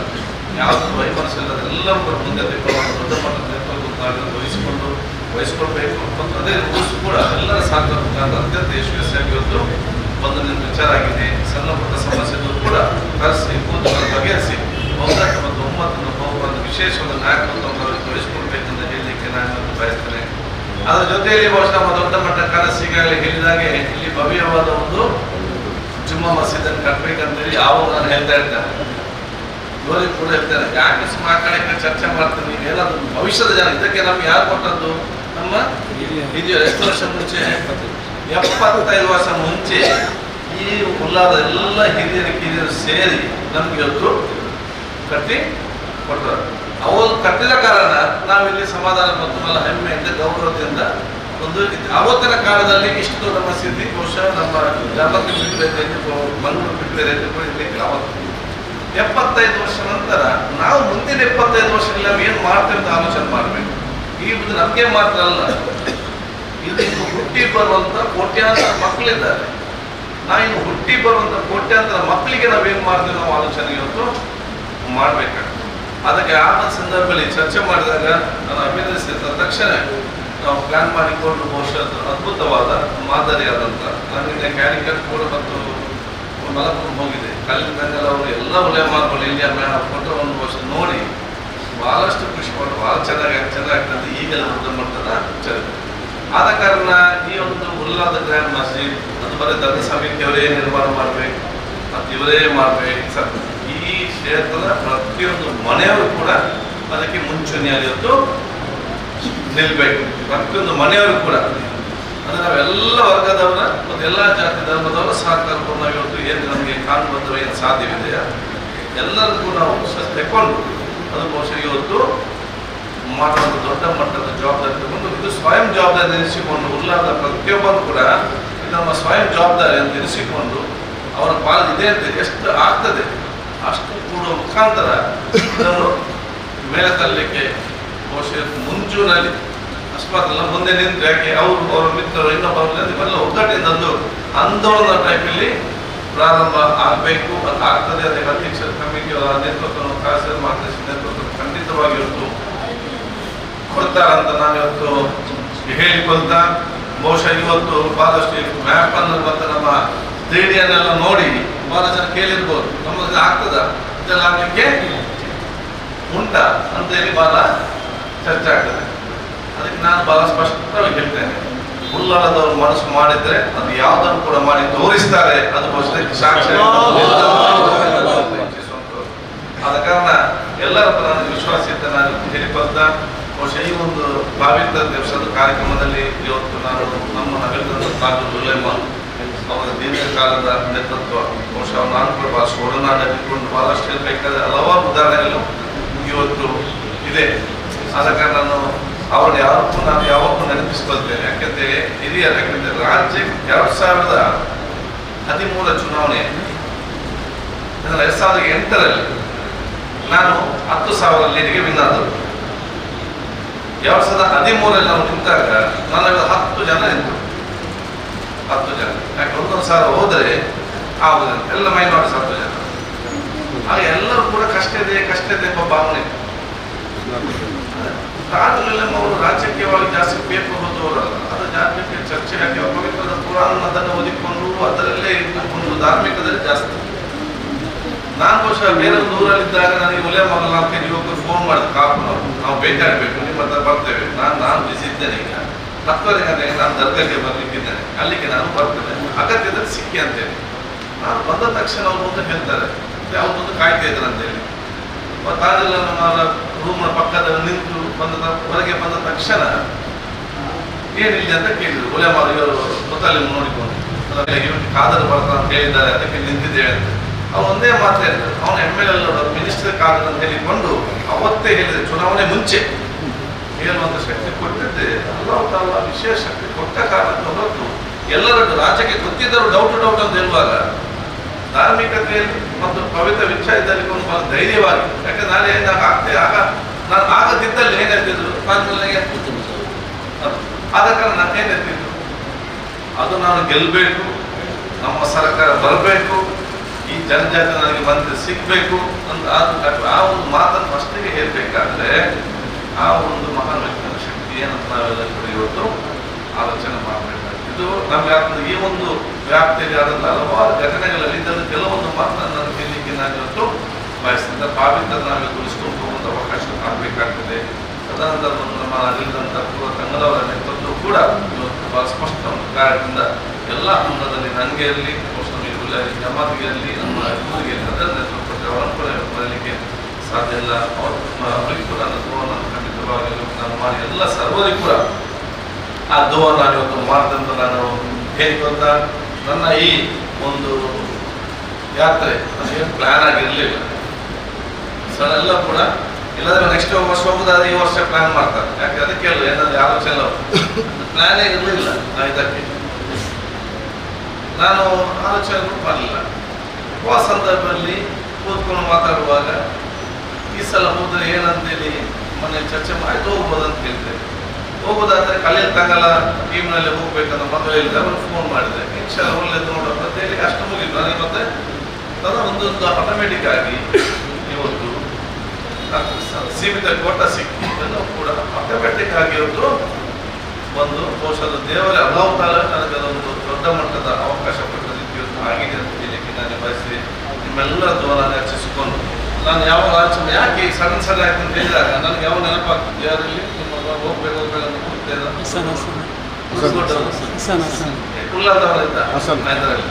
Speaker 3: ಯಾವುದೂ ವೈಮನಸ್ಸಿಲ್ಲದ ಎಲ್ಲರೂ ಕೂಡ ಮುಂದೆ ತೆಗೆದುಕೊಂಡು ದೊಡ್ಡ ಮಟ್ಟದ ನೇತೃತ್ವ ವಹಿಸಿಕೊಳ್ಬೇಕು. ಮತ್ತು ಅದೇ ರೂಲ್ಸ್ ಕೂಡ ಎಲ್ಲರ ಸಹಕಾರ ಮುಖಾಂತರ ಅತ್ಯಂತ ಯಶಸ್ವಿಯಾಗಿ ಇವತ್ತು ಒಂದು ವಿಚಾರ ಆಗಿದೆ. ಸಣ್ಣ ಪುಟ್ಟ ಸಮಸ್ಯೆಗಳು ಕೂಡ ಕರೆಸಿ ಕೂತುಗಳನ್ನು ಬಗೆಹರಿಸಿ ಒಗ್ಗಟ್ಟು ಮತ್ತು ಒಮ್ಮತನ್ನು ಒಂದು ವಿಶೇಷವಾದ ನಾಯಕತ್ವವನ್ನು ವಹಿಸಿಕೊಳ್ಬೇಕಂತ ಹೇಳಲಿಕ್ಕೆ ನಾನು ಬಯಸ್ತೇನೆ. ಅದರ ಜೊತೆಯಲ್ಲಿ ಬಹುಶಃ ನಮ್ಮ ದೊಡ್ಡ ಮಟ್ಟ ಕನಸಿಗಾಗಲೇ ಹೇಳಿದಾಗೆ ಇಲ್ಲಿ ಭವ್ಯವಾದ ಒಂದು ಜುಮ್ಮಾ ಮಸೀದನ್ನು ಕಟ್ಟಬೇಕಂತೇಳಿ ಯಾವಾಗ ನಾನು ಹೇಳ್ತಾ ಇರ್ತೇನೆ, ಇವರಿಗೆ ಕೂಡ ಹೇಳ್ತಾರೆ, ಯಾಕೆ ಮಾತಾಡಕ್ಕೆ ಚರ್ಚೆ ಮಾಡ್ತೀನಿ, ಏನಾದ್ರು ಭವಿಷ್ಯದ ಜನ ಇದಕ್ಕೆ ನಮ್ಗೆ ಯಾರು ಕೊಟ್ಟದ್ದು? ನಮ್ಮ ಹಿರಿಯರು ಎಷ್ಟು ವರ್ಷ ಮುಂಚೆ 75 ವರ್ಷ ಮುಂಚೆ ಈ ಉಲ್ಲಾದ ಎಲ್ಲ ಹಿರಿಯರು ಸೇರಿ ನಮ್ಗೆ ಇವತ್ತು ಕಟ್ಟಿ ಕೊಟ್ಟರು. ಅವರು ಕಟ್ಟಿದ ಕಾರಣ ನಾವಿಲ್ಲಿ ಸಮಾಧಾನ ಮತ್ತು ಹೆಮ್ಮೆಯಿಂದ ಗೌರವದಿಂದ ಒಂದು ಆವತ್ತಿನ ಕಾಲದಲ್ಲಿ ಇಷ್ಟು ದೊಡ್ಡ ಮಸೀದಿ ಬಹುಶಃ ನಮ್ಮ ಜಾಗೃತಿ ಮಂಗಳೂರು ಬಿಟ್ಟರೆ ಇರಲಿಕ್ಕೆ ಅವತ್ತು 75 ವರ್ಷ ನಂತರ ನಾವು ಮುಂದಿನ 75 ವರ್ಷಗಳಲ್ಲಿ ನಾವು ಏನು ಮಾಡ್ತೇವೆ ಅಂತ ಆಲೋಚನೆ ಮಾಡಬೇಕು. ಈ ಬುದ್ಧಿ ನಮಗೆ ಮಾತ್ರ ಅಲ್ಲ, ಇದು ಹುಟ್ಟಿ ಬರುವಂತ ಕೋಟ್ಯಾಂತರ ಮಕ್ಕಳಿದ್ದಾರೆ. ಇನ್ನು ಹುಟ್ಟಿ ಬರುವಂತ ಕೋಟ್ಯಾಂತರ ಮಕ್ಕಳಿಗೆ ನಾವೇನ್ ಮಾಡ್ತೀವಿ, ನಾವು ಆಲೋಚನೆ ಇವತ್ತು ಮಾಡ್ಬೇಕಾಗ್ತದೆ. ಅದಕ್ಕೆ ಆದ ಸಂದರ್ಭದಲ್ಲಿ ಚರ್ಚೆ ಮಾಡಿದಾಗ ನಾನು ಅಭಿನಂದಿಸಿದ ತಕ್ಷಣ ನಾವು ಪ್ಲಾನ್ ಮಾಡಿಕೊಂಡು ಬಹುಶಃ ಅದ್ಭುತವಾದ ಮಾದರಿಯಾದಂತ ನನಗೆ ಕ್ಯಾರಿಕಲ್ ಕೂಡ ಮತ್ತು ಮಲಕೊಂಡು ಹೋಗಿದೆ. ಕಲ್ಲಿದ್ದಂಗೆಲ್ಲ ಅವರು ಎಲ್ಲ ಉಲೇಮಾಗಳು ಇಲ್ಲಿ ಫೋಟೋವನ್ನು ಬಹುಶಃ ನೋಡಿ ಬಹಳಷ್ಟು ಖುಷಿ ಪಟ್ಟು ಬಹಳ ಚೆನ್ನಾಗ್ತದೆ. ಈಗೆಲ್ಲ ದೊಡ್ಡ ಮಟ್ಟದ ಚರಿತ್ರೆ ಆದ ಕಾರಣ ಈ ಒಂದು ಉಲ್ಲಾದ ಗ್ರ್ಯಾಂಡ್ ಮಸ್ಜಿದ್ ಅದು ಬರೀ ಧರ್ಮ ಸಮಿತಿಯವರೇ ನಿರ್ಮಾಣ ಮಾಡ್ಬೇಕು ಮತ್ತು ಇವರೇ ಮಾಡ್ಬೇಕು. ಈ ಕ್ಷೇತ್ರದ ಪ್ರತಿಯೊಂದು ಮನೆಯವರು ಕೂಡ ಅದಕ್ಕೆ ಮುಂಚೂಣಿಯಲ್ಲಿ ಇವತ್ತು ನಿಲ್ಬೇಕು. ಪ್ರತಿಯೊಂದು ಮನೆಯವರು ಕೂಡ ಅಂದ್ರೆ ನಾವೆಲ್ಲ ವರ್ಗದವರ ಮತ್ತು ಎಲ್ಲ ಜಾತಿ ಧರ್ಮದವರ ಸಹಕಾರವನ್ನು ನಾವು ಇವತ್ತು ಏನು ನಮಗೆ ಕಾಣುವಂಥದ್ದು ಏನು ಸಾಧ್ಯವಿದೆಯಾ ಎಲ್ಲರಿಗೂ ನಾವು ತೆಕ್ಕೊಂಡು ಅದು ಬಹುಶಃ ಇವತ್ತು ಮಾಡುವಂಥ ದೊಡ್ಡ ಮಟ್ಟದ ಜವಾಬ್ದಾರಿ ತಗೊಂಡು ಇದು ಸ್ವಯಂ ಜವಾಬ್ದಾರಿ ಎನಿಸಿಕೊಂಡು ಉಲ್ಲಾದ ಪ್ರತಿಯೊಬ್ಬರು ಕೂಡ ಇದು ನಮ್ಮ ಸ್ವಯಂ ಜವಾಬ್ದಾರಿ ಅಂತ ಎನಿಸಿಕೊಂಡು ಅವರ ಪಾಲು ಇದೆ ಅಂತ ಎಷ್ಟು ಆಗ್ತದೆ ಅಷ್ಟು ಕೂಡುವ ಮುಖಾಂತರ ಇದನ್ನು ಮೇಲೆ ತರಲಿಕ್ಕೆ ಬಹುಶಃ ಮುಂಚೂನಲ್ಲಿ ಅಸ್ಮಾತ್ ಮುಂದೆ ನಿಂತು ಯಾಕೆ ಅವರ ಮಿತ್ರರು ಇನ್ನೊಬ್ಬರು ಇವೆಲ್ಲ ಒಗ್ಗಟ್ಟಿಂದ ಒಂದು ಆಂದೋಲನ ಟೈಪಲ್ಲಿ ಪ್ರಾರಂಭ ಆಗಬೇಕು. ಅದು ಆಗ್ತದೆ. ಅದಕ್ಕೆ ಅಧ್ಯಕ್ಷರ ಕಮಿಟಿಯವರ ನೇತೃತ್ವವನ್ನು ತಹಸೀಲ್ ಮಾರ್ಗದರ್ಶಿ ನೇತೃತ್ವ ಖಂಡಿತವಾಗಿ ಇವತ್ತು ಕೊಡ್ತಾರಂತ ನಾನು ಇವತ್ತು ಹೇಳಿಕೊಳ್ತಾ ಬಹುಶಃ ಇವತ್ತು ಬಹಳಷ್ಟು ಮ್ಯಾಪ್ ಅನ್ನು ಮತ್ತು ನಮ್ಮ 3D ಅನ್ನೆಲ್ಲ ನೋಡಿ ಬಹಳ ಜನ ಕೇಳಿರ್ಬೋದು ನಮಗೆ ಆಗ್ತದ ಇದೆಲ್ಲ ಆಗಲಿಕ್ಕೆ ಉಂಟ ಅಂತ ಹೇಳಿ ಬಹಳ ಚರ್ಚೆ ಆಗ್ತದೆ. ಅದಕ್ಕೆ ನಾನು ಬಹಳ ಸ್ಪಷ್ಟವಾಗಿ ಹೇಳ್ತೇನೆ, ಉಲ್ಲಾಳದವರು ಮನಸ್ಸು ಮಾಡಿದ್ರೆ ಅದು ಯಾವುದನ್ನು ಕೂಡ ಮಾಡಿ ತೋರಿಸ್ತಾರೆ. ಅದು ಸಾಕ್ಷಿ. ಆದ ಕಾರಣ ಎಲ್ಲರ ನಾನು ವಿಶ್ವಾಸತೆ ನಾನು ಹೇಳಿಕೊಳ್ತಾ ಬಹುಶಃ ಈ ಒಂದು ಪವಿತ್ರ ದಿವಸದ ಕಾರ್ಯಕ್ರಮದಲ್ಲಿ ಇವತ್ತು ನಾನು ನಮ್ಮ ನಗರದ ತಾಲೂಕು ಉಲೇಮಾ ಅವರ ದೀರ್ಘಕಾಲದ ನೇತೃತ್ವ ಬಹುಶಃ ನಾನು ಕೂಡ ಬಹಳಷ್ಟು ಒಡನಾಡಿಕೊಂಡು ಬಹಳಷ್ಟು ಹೇಳಬೇಕಾದ ಹಲವಾರು ಉದಾಹರಣೆಗಳು ಇವತ್ತು ಇದೆ. ಆದ ಕಾರಣ ನಾನು ಯಾವತ್ತೂ ನೆನಪಿಸ್ಕೊಳ್ತೇನೆ. ಯಾಕೆಂದ್ರೆ ಹಿರಿಯರು, ಯಾಕೆಂದ್ರೆ ರಾಜ್ಯ 2013 ಚುನಾವಣೆ 2008ರಲ್ಲಿ ನಾನು 10,000 ಲೀಡಿಗೆ ವಿನ್ ಆದರು. 2013ರಲ್ಲಿ ನಾವು ನಿಂತಾಗ ನನ್ನ 10 ಜನ ನಿಂತರು. 10 ಜನ ಯಾಕೆ 1,000 ಹೋದರೆ ಆಗುದಿಲ್ಲ, ಎಲ್ಲ ಮೈನಾರಿಟೀಸ್ 10 ಜನ. ಆಗ ಎಲ್ಲರೂ ಕೂಡ ಕಷ್ಟ ಇದೆ ಎಂಬ ಭಾವನೆ. ಅವರು ರಾಜಕೀಯವಾಗಿ ಜಾಸ್ತಿ ಪೇಪರ್ ಹೋದವರಲ್ಲ, ಅದು ಜಾಗೃತಿ ಚರ್ಚೆ ಹಾಕಿ ಪವಿತ್ರದ ಪುರಾಣದನ್ನು ಓದಿಕೊಂಡು ಅದರಲ್ಲೇ ಇದ್ದುಕೊಂಡು ಧಾರ್ಮಿಕದಲ್ಲಿ ಜಾಸ್ತಿ. ನಾನು ಬಹುಶಃ ಬೇರೆ ಒಂದು ಊರಲ್ಲಿದ್ದಾಗ ನನಗೆ ಉಲೇಮಾಗಲ್ಲ ಅಂತ ಯುವಕರು ಫೋನ್ ಮಾಡಿದ ಕಾಪು ನಾವು ಭೇಟಿಯಾಗಬೇಕು, ನಿಮ್ಮ ಹತ್ರ ಬರ್ತೇವೆ. ನಾನು ಬಿಸಿ ಇದ್ದೇನೆ. ಈಗ 10 ಗಂಟೆಗೆ ನಾನು ದರ್ಗಾಕ್ಕೆ ಬರ್ಲಿಕ್ಕಿದ್ದೇನೆ, ಅಲ್ಲಿಗೆ ನಾನು ಬರ್ತೇನೆ, ಅಗತ್ಯದಲ್ಲಿ ಸಿಕ್ಕಿ ಅಂತೇಳಿ. ನಾನು ಬಂದ ತಕ್ಷಣ ಅವರು ಮುಂದೆ ಹೇಳ್ತಾರೆ ಯಾವುದೊಂದು ಕಾಯ್ತಾ ಇದ್ರು ಅಂತೇಳಿ. ಮತ್ತು ಅದೆಲ್ಲ ನಮ್ಮ ರೂಮ್ನ ಪಕ್ಕದಲ್ಲಿ ನಿಂತು ಹೊರಗೆ ಬಂದ ತಕ್ಷಣ ಏನಿಲ್ಲ ಅಂತ ಕೇಳಿದ್ರು. ಉಲೇಮಾರು ಇವರು ಮುತಾಲಿ ನೋಡಿಕೊಂಡು ಕಾದರು ಬರ್ತಾರೆ ಅಂತ ಹೇಳಿದ್ದಾರೆ, ಅದಕ್ಕೆ ನಿಂತಿದ್ದೇವೆ ಅಂತ. ಅವ್ರು ಒಂದೇ ಮಾತು ಹೇಳಿದ್ರು, ಅವನು MLA ಮಿನಿಸ್ಟರ್ ಕಾಗದ ಅಂತ ಹೇಳಿಕೊಂಡು ಅವತ್ತೇ ಹೇಳಿದೆ, ಚುನಾವಣೆ ಮುಂಚೆ ಹೇಳುವಂತ ಶಕ್ತಿ ಕೊಟ್ಟಿದ್ದೆ ಅಲ್ಲ ವಿಶೇಷ ಶಕ್ತಿ ಕೊಟ್ಟ ಕಾರಣಕ್ಕೆ ಹೊರತು ಎಲ್ಲರದ್ದು ರಾಜ್ಯಕ್ಕೆ ಗೊತ್ತಿದ್ದರು ಡೌಟ್ ಅಂತ ಹೇಳುವಾಗ ಧಾರ್ಮಿಕತೆಯಲ್ಲಿ ಮತ್ತು ಪವಿತ್ರ ವಿಚಾರದಲ್ಲಿ ಒಂದು ಬಹಳ ಧೈರ್ಯವಾಗಿ, ಯಾಕಂದ್ರೆ ನಾಳೆ ಆಗ ನಾನು ಆಗದಿದ್ದಲ್ಲಿ ಏನ್ ಹೇಳ್ತಿದ್ರು ಆದ ಕಾರಣ ನಾನು ಏನ್ ಹೇಳ್ತಿದ್ರು, ಅದು ನಾನು ಗೆಲ್ಲಬೇಕು, ನಮ್ಮ ಸರ್ಕಾರ ಬರಬೇಕು, ಈ ಜನಜಾತಿ ನನಗೆ ಮಂತ್ರಿ ಸಿಗ್ಬೇಕು ಅಂತ ಆ ಒಂದು ಮಾತನ್ನು ಫಸ್ಟಿಗೆ ಹೇಳ್ಬೇಕಾದ್ರೆ ಆ ಒಂದು ಮಹಾನ್ ವ್ಯಕ್ತಿಯ ಶಕ್ತಿ ಏನಂತ ನಾವೆಲ್ಲ ಕೂಡ ಇವತ್ತು ಆಲೋಚನೆ ಮಾಡಬೇಕಾಗ್ತದೆ. ಇದು ನಮ್ಗೆ ಈ ಒಂದು ವ್ಯಾಪ್ತಿಯಲ್ಲಿ ಆದಂತಹ ಹಲವಾರು ಘಟನೆಗಳಲ್ಲಿ ಇದನ್ನು ಕೆಲವೊಂದು ಮಾತನ್ನು ನಾನು ಹೇಳಲಿಕ್ಕೆ ನಾನು ಇವತ್ತು ಬಯಸಿದ ಪಾವಿತ್ರ ನಾವೇ ಉಳಿಸ್ಕೊಂಡು ಹೋಗುವಂಥ ಅವಕಾಶ ಆಗಬೇಕಾಗ್ತದೆ. ತದನಂತರ ನಮ್ಮ ಅಲ್ಲಿದ್ದಂಥ ಪೂರ್ವ ತಂಗದವರ ನೇತೃತ್ವ ಕೂಡ ಇವತ್ತು ಬಹಳ ಸ್ಪಷ್ಟ ಒಂದು ಕಾರ್ಯದಿಂದ ಎಲ್ಲ ಹಂತದಲ್ಲಿ ನನಗೆ ಇರಲಿ, ಜಮಾತಿಗೆ ಇರಲಿ, ನಮ್ಮ ಊರಿಗೆ ಅದರ ನೇತೃತ್ವ ಅವರನ್ನು ಕೂಡ ಬರಲಿಕ್ಕೆ ಸಾಧ್ಯ ಇಲ್ಲ. ಅವರಿಗೆ ಕೂಡ ನನ್ನ ಖಂಡಿತವಾಗಿ ನಾನು ಮಾಡಿ ಎಲ್ಲ ಸರ್ವರಿಗೂ ಕೂಡ ಆ ದುವಾ ನಾನು ಇವತ್ತು ಮಾಡ್ದಂತ ನಾನು ಹೇಳಿಕೊಂತ ನನ್ನ ಈ ಒಂದು ಯಾತ್ರೆ ನನಗೆ ಪ್ಲಾನ್ ಆಗಿರಲಿಲ್ಲ. ಸರ್ ಎಲ್ಲ ಕೂಡ ಇಲ್ಲದ್ರೆ ನೆಕ್ಸ್ಟ್ ವರ್ಷ ಹೋಗೋದಾದ್ರೆ ಈ ವರ್ಷ ಪ್ಲಾನ್ ಮಾಡ್ತಾರೆ. ಯಾಕೆ ಅದಕ್ಕೆ ಅಲ್ಲ ಏನಾದ್ರು ಆಲೋಚನೆ ಪ್ಲಾನೇ ಇರಲಿಲ್ಲ. ಇದಕ್ಕೆ ನಾನು ಆಲೋಚನೆ ಮಾಡಲಿಲ್ಲ. ಆ ಸಂದರ್ಭದಲ್ಲಿ ಕೂತ್ಕೊಂಡು ಮಾತಾಡುವಾಗ ಈ ಸಲ ಹೋದ್ರೆ ಏನಂತೇಳಿ ಮನೆ ಚರ್ಚೆ ಆಯ್ತು ಹೋಗ್ಬೋದು ಅಂತ ಹೇಳಿದೆ. ಹೋಗೋದಾದ್ರೆ ಕಲಿಯಲ್ ತಗಲ್ಲ ಟೀಮ್ನಲ್ಲಿ ಹೋಗ್ಬೇಕಂತ ಮದುವೆ ಇಲ್ಲ ಅವ್ರು ಫೋನ್ ಮಾಡಿದೆ. ಇನ್ಶಾಲ್ಲ ಒಳ್ಳೇದು ನೋಡೋಣ ಅಂತ ಹೇಳಿ ಅಷ್ಟು ಮುಗಿದ್ರು. ನನಗೆ ಮತ್ತೆ ಅದರ ಒಂದೊಂದು ಆಟೋಮೆಟಿಕ್ ಆಗಿ ಇವತ್ತು ಸೀಮಿತ ಕೋಟ ಸಿಕ್ಕಿ ಇದನ್ನು ಕೂಡ ಆಟೋಮೆಟಿಕ್ ಆಗಿ ಇವತ್ತು ಒಂದು ಬಹುಶಃ ದೇವರ ಅಭಾವತಾಲ ನನಗೆ ಅದೊಂದು ದೊಡ್ಡ ಮಟ್ಟದ ಅವಕಾಶ ಕೊಟ್ಟದಕ್ಕೆ ಇವತ್ತು ಆಗಿದೆ ಅಂತ ಹೇಳಲಿಕ್ಕೆ ನಾನು ಬಯಸಿ ನಿಮ್ಮೆಲ್ಲರ ದ್ವಾರನ ಹೆಚ್ಚಿಸಿಕೊಂಡು ನಾನು ಯಾವ ಆಲೋಚನೆ ಯಾಕೆ ಸಣ್ಣ ಸಣ್ಣ ಆಯ್ತು ಅಂತ ಹೇಳಿದಾಗ ನನಗೆ ಯಾವ ನೆನಪಾಗ್ತದೆ ಯಾರಲ್ಲಿ ನಿಮ್ಮ ಹೋಗ್ಬೇಕು ಅಂತ ಕೂರ್ತೇನೆ ಉಳ್ಳಾದವರಿದ್ದ ಇದರಲ್ಲಿ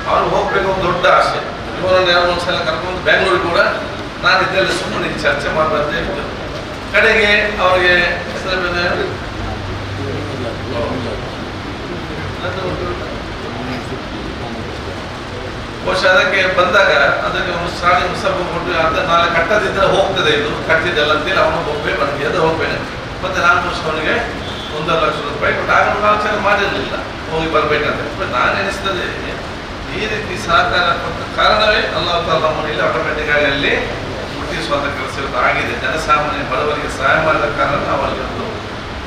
Speaker 3: ಅವ್ರು ಹೋಗ್ಬೇಕು ಒಂದು ದೊಡ್ಡ ಆಸೆ. ಇವರನ್ನು ಯಾವ ಒಂದ್ಸಲ ಕರ್ಕೊಂಡು ಬೆಂಗಳೂರು ಕೂಡ ನಾನು ಇದರಲ್ಲಿ ಸುಮ್ಮನೆ ಚರ್ಚೆ ಮಾಡಬಾರ್ದು ಹೇಳಿದ್ದು. ಕಡೆಗೆ ಅವರಿಗೆ ಬಹುಶಃ ಅದಕ್ಕೆ ಬಂದಾಗ ಅದಕ್ಕೆ ಒಂದು ಸಾಡಿ ಮುಸಬ್ಬ ಕೊಟ್ಟು ಅರ್ಧ ನಾಳೆ ಕಟ್ಟದಿದ್ದರೆ ಹೋಗ್ತದೆ ಇದು ಕಟ್ಟಿದ್ದಲ್ಲ ಅಂತೇಳಿ ಅವನು ಹೋಗ್ಬೇಕು ನನಗೆ ಅದು ಹೋಗ್ಬೇನೆ. ಮತ್ತೆ ನಾನು ಅವನಿಗೆ 1.5 ಲಕ್ಷ ರೂಪಾಯಿ ಕೊಟ್ಟು ಆಗ ಆಲೋಚನೆ ಮಾಡಿರಲಿಲ್ಲ ಹೋಗಿ ಬರ್ಬೇಕಂತ. ನಾನು ಎನಿಸ್ತದೆ ಈ ರೀತಿ ಸಹಕಾರ ಕೊಟ್ಟ ಕಾರಣವೇ ಅಲ್ಲಾಹ್ ತಾಲ ನಮ್ಮನ್ನು ಇಲ್ಲಿ ಆಟೋಮೆಟಿಕ್ ಆಗಿ ಅಲ್ಲಿ ಮುಟ್ಟಿಸುವಂಥ ಕೆಲಸ ಇವತ್ತು ಆಗಿದೆ. ಜನಸಾಮಾನ್ಯ ಬಡವರಿಗೆ ಸಹಾಯ ಮಾಡಿದ ಕಾರಣ ನಾವು ಅಲ್ಲಿ ಒಂದು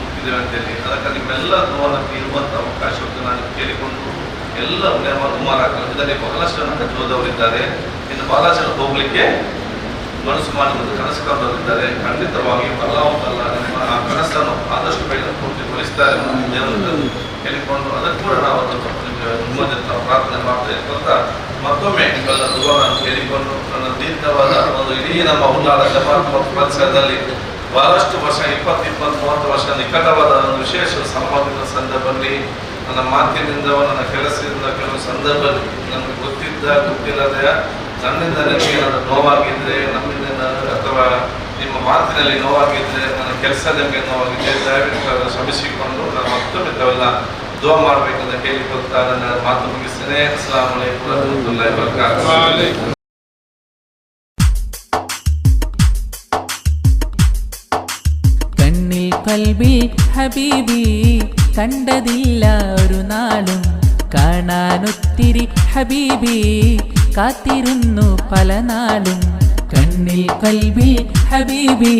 Speaker 3: ಮುಟ್ಟಿದ್ದೇವೆ ಅಂತೇಳಿ ಅದಕ್ಕೆ ನಿಮ್ಮೆಲ್ಲ ದ್ವಾರಕ್ಕೆ ಇರುವಂಥ ಅವಕಾಶವನ್ನು ನಾನು ಕೇಳಿಕೊಂಡು ಎಲ್ಲ ಇದರಲ್ಲಿ ಬಹಳಷ್ಟು ಜನ ಕಟ್ಟುವುದವರಿದ್ದಾರೆ. ಇನ್ನು ಬಹಳಷ್ಟು ಜನ ಹೋಗ್ಲಿಕ್ಕೆ ಮನಸ್ಸು ಮಾಡುವುದು ಕನಸು ಕಂಡವರಿದ್ದಾರೆ. ಖಂಡಿತವಾಗಿ ಅಲ್ಲಾಹ್ ನಿಮ್ಮ ಆ ಕನಸನ್ನು ಆದಷ್ಟು ಬೇಗ ಪೂರ್ತಿಗೊಳಿಸ್ತಾರೆ ದೇವರು ಹೇಳಿಕೊಂಡು ಅದಕ್ಕೆ ಕೂಡ ನಾವು ಅದನ್ನು ಪ್ರಾರ್ಥನೆ ಮಾಡ್ತೇವೆ ಅಂತ ಮತ್ತೊಮ್ಮೆ ನಿಮ್ಮೆಲ್ಲ ದುವಾರನ್ನು ಕೇಳಿಕೊಂಡು ನನ್ನ ದೀರ್ಘವಾದ ಒಂದು ಇಡೀ ನಮ್ಮ ಉಳ್ಳಾಳ ಜಮಾತ್ ಮತ್ತು ಪರಿಸರದಲ್ಲಿ ಬಹಳಷ್ಟು ವರ್ಷ 20-30 ವರ್ಷ ನಿಕಟವಾದ ಒಂದು ವಿಶೇಷ ಸಂವಾದದ ಸಂದರ್ಭದಲ್ಲಿ ನನ್ನ ಮಾತಿನಿಂದ ನನ್ನ ಕೆಲಸದಿಂದ ಕೆಲವು ಸಂದರ್ಭದಲ್ಲಿ ನಮಗೆ ಗೊತ್ತಿಲ್ಲದೆ ನನ್ನಿಂದ ನಿಮಗೆ ಏನಾದರೂ ನೋವಾಗಿದ್ದರೆ ನಮ್ಮಿಂದ ಅಥವಾ ನಿಮ್ಮ ಮಾತಿನಲ್ಲಿ ನೋವಾಗಿದ್ದರೆ ನನ್ನ ಕೆಲಸ ನಿಮಗೆ ನೋವಾಗಿದ್ದರೆ ದಯವಿಟ್ಟು ಶ್ರಮಿಸಿಕೊಂಡು ನಾನು ಮತ್ತೊಮ್ಮೆ ತಾವೆಲ್ಲ ದುವಾ ಮಾಡಬೇಕಂತ ಹೇಳಿಕೊಳ್ತಾ ನನ್ನ ಮಾತು ಮುಗಿಸ್ತೇನೆ. ಅಸ್ಸಲಾಮು ಅಲೈಕುಂ ವರಹಮತುಲ್ಲಾಹಿ ವಬರಕಾತುಹು.
Speaker 1: കണ്ണിൽ കൽബിൽ ഹബീബി കണ്ടതില്ല ഒരു നാളും കാണാനൊത്തിരി ഹബീബി കാത്തിരുന്നു പല നാളും. കണ്ണിൽ കൽബിൽ ഹബീബി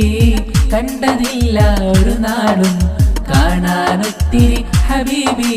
Speaker 1: കണ്ടതില്ല ഒരു നാളും കാണാനൊത്തിരി ഹബീബി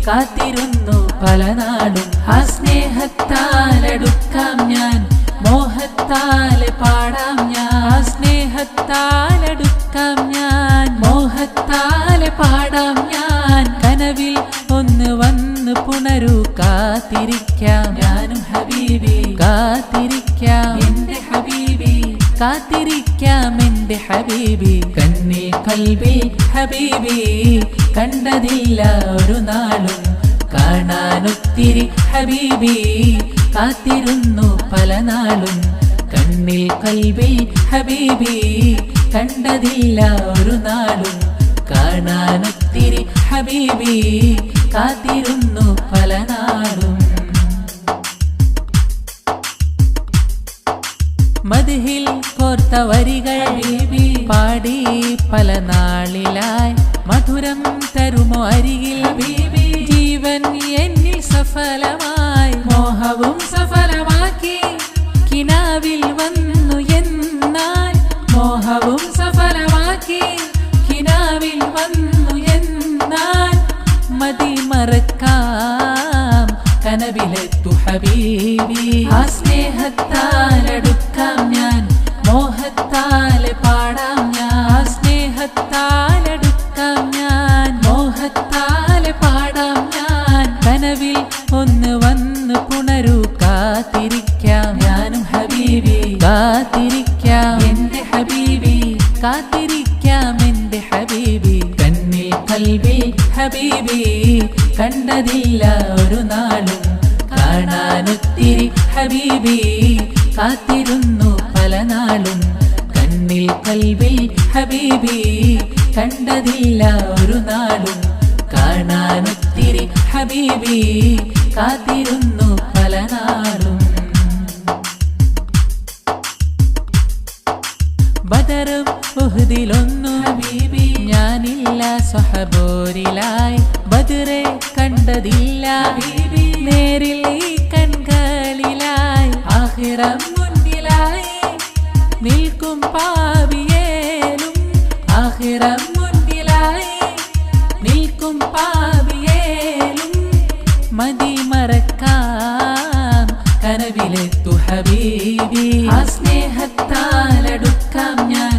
Speaker 1: കാത്തിരുന്നു പല നാളും. ആ സ്നേഹത്താലടുക്കാം ഞാൻ മോഹത്താലെ പാടാം ഞാൻ. സ്നേഹത്താലടുക്കാം ഞാൻ മോഹത്താലെ പാടാം ഞാൻ. കനവിൽ ഒന്ന് വന്ന് പുണരൂ കാത്തിരിക്കാം ഞാനും ഹബീബി കാത്തിരിക്കാം എന്റെ ഹബീബി കാത്തിരിക്കാം എന്റെ ഹബീബി. കണ്ണിൽ കൽബിൽ ഹബീബി കണ്ടതില്ല ഒരു നാളും കാണാനൊത്തിരി ഹബീബി കാത്തിരുന്നു പല നാളും. കണ്ണിൽ കൽബിൽ ഹബീബി കണ്ടതില്ല ഒരു നാളും കാണാനൊത്തിരി ഹബീബി കാത്തിരുന്നു പല നാളും. മദ്ഹിൽ കോർത്ത വരികൾ ഹബീബി പാടി പല നാളിലായി മധുരം തരുമോ അരികിൽ ഹബീബി. ജീവൻ എന്നിൽ സഫലമായി മോഹവും സഫലമാക്കി കിനാവിൽ വന്നു എന്നാൽ. മോഹവും സഫലമാക്കി കിനാവിൽ വന്നു എന്നാൽ. മതി മറക്കാം കനവിലെത്തു ഹബീബി. ആ സ്നേഹത്താലടുക്കാം ഞാൻ മോഹത്താലെ പാടാം ഞാൻ. സ്നേഹത്താലടുക്കാം ഞാൻ മോഹത്താലെ പാടാം ഞാൻ. കനവിൽ ഒന്ന് വന്ന് പുണരൂ കാത്തിരിക്കാം ഞാനും ഹബീബി കാത്തിരിക്കാം എന്റെ ഹബീബി കാത്തിരിക്കാം എന്റെ ഹബീബി. കണ്ണിൽ കൽബിൽ ഹബീബി കണ്ടതില്ല ഒരു നാളും കാണാനൊത്തിരി ഹബീബി കാത്തിരുന്നു പല നാളും. കണ്ണിൽ കൽബിൽ ഹബീബി കണ്ടതില്ല ഒരു നാളും കാണാനൊത്തിരി ഹബീബി കാത്തിരുന്നു പല നാളും. ബദറും ഉഹ്ദിലൊന്നു ഹബീബി ഞാനില്ല സ്വഹബോരിലായി. ബദറെ കണ്ടതില്ല ഹബീബി നേരിൽ ഈ കൺകളിലായി. ആഖിറം മുന്നിലായി നിൽക്കും പാവിയേലും അസ്ഹാബിയേലും മതി മറക്കാം കനവിലെത്തു ഹബീബി ആ സ്നേഹത്താലടുക്കാം ഞാൻ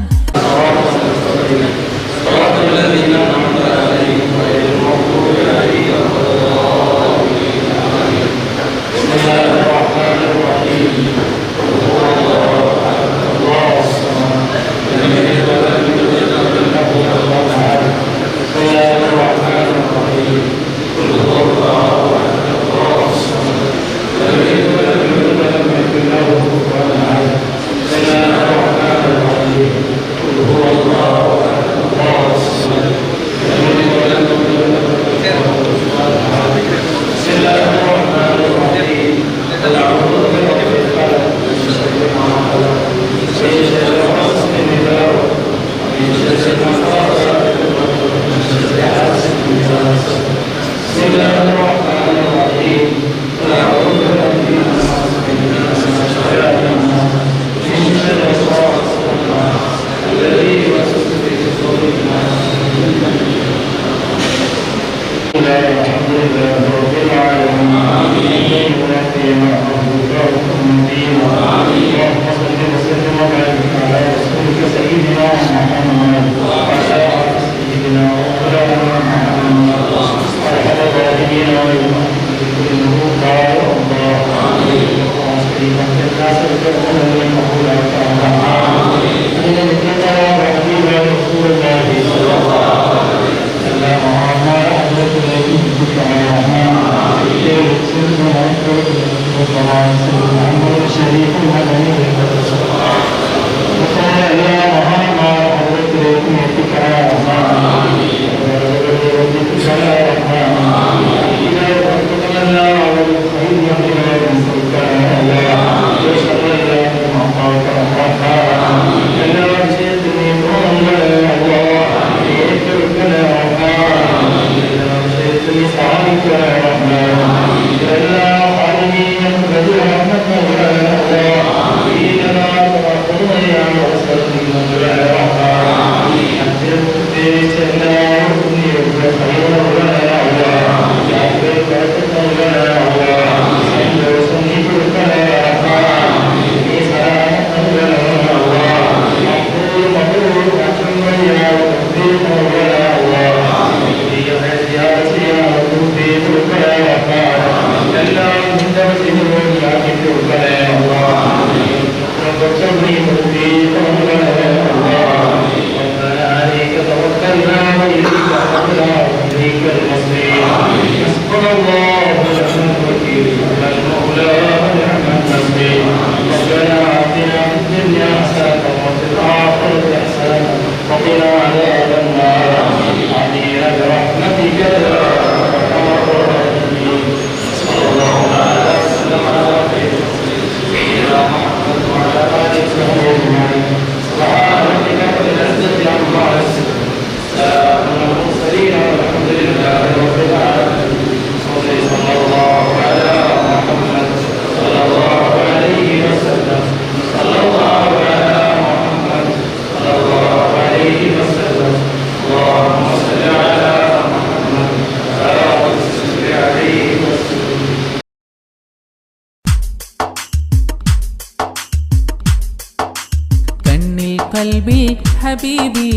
Speaker 1: കൽബിൽ ഹബീബി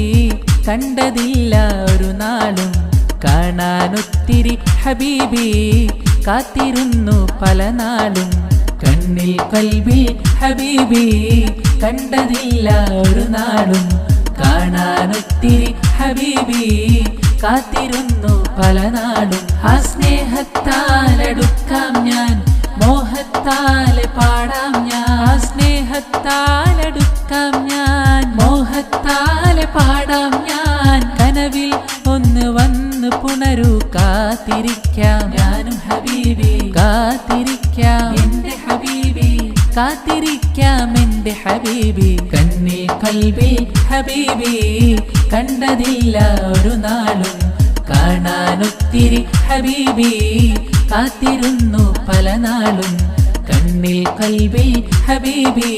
Speaker 1: കണ്ടതില്ല ഒരു നാളും കാണാനൊത്തിരി ഹബീബി കാത്തിരുന്നു പല നാളും കണ്ണിൽ കൽബിൽ ഹബീബി കണ്ടതില്ല ഒരു നാളും കാണാനൊത്തിരി ഹബീബി കാത്തിരുന്നു പല നാളും ആ സ്നേഹത്താലടുക്കാം ഞാൻ മോഹത്താലെ പാടാം ഞാൻ സ്നേഹത്താലടുക്കാം ഞാൻ മോഹത്താലെ പാടാം ഞാൻ കനവിൽ ഒന്ന് വന്ന് പുണരൂ കാത്തിരിക്കാം ഞാനും ഹബീബി കാത്തിരിക്കാം എന്റെ ഹബീബി കാത്തിരിക്കാം എന്റെ ഹബീബി കണ്ണിൽ കൽബിൽ ഹബീബി കണ്ടതില്ല ഒരു നാളും കാണാനൊത്തിരി ഹബീബി കാത്തിരുന്നു പല നാളും കണ്ണിൽ കൽബിൽ ഹബീബി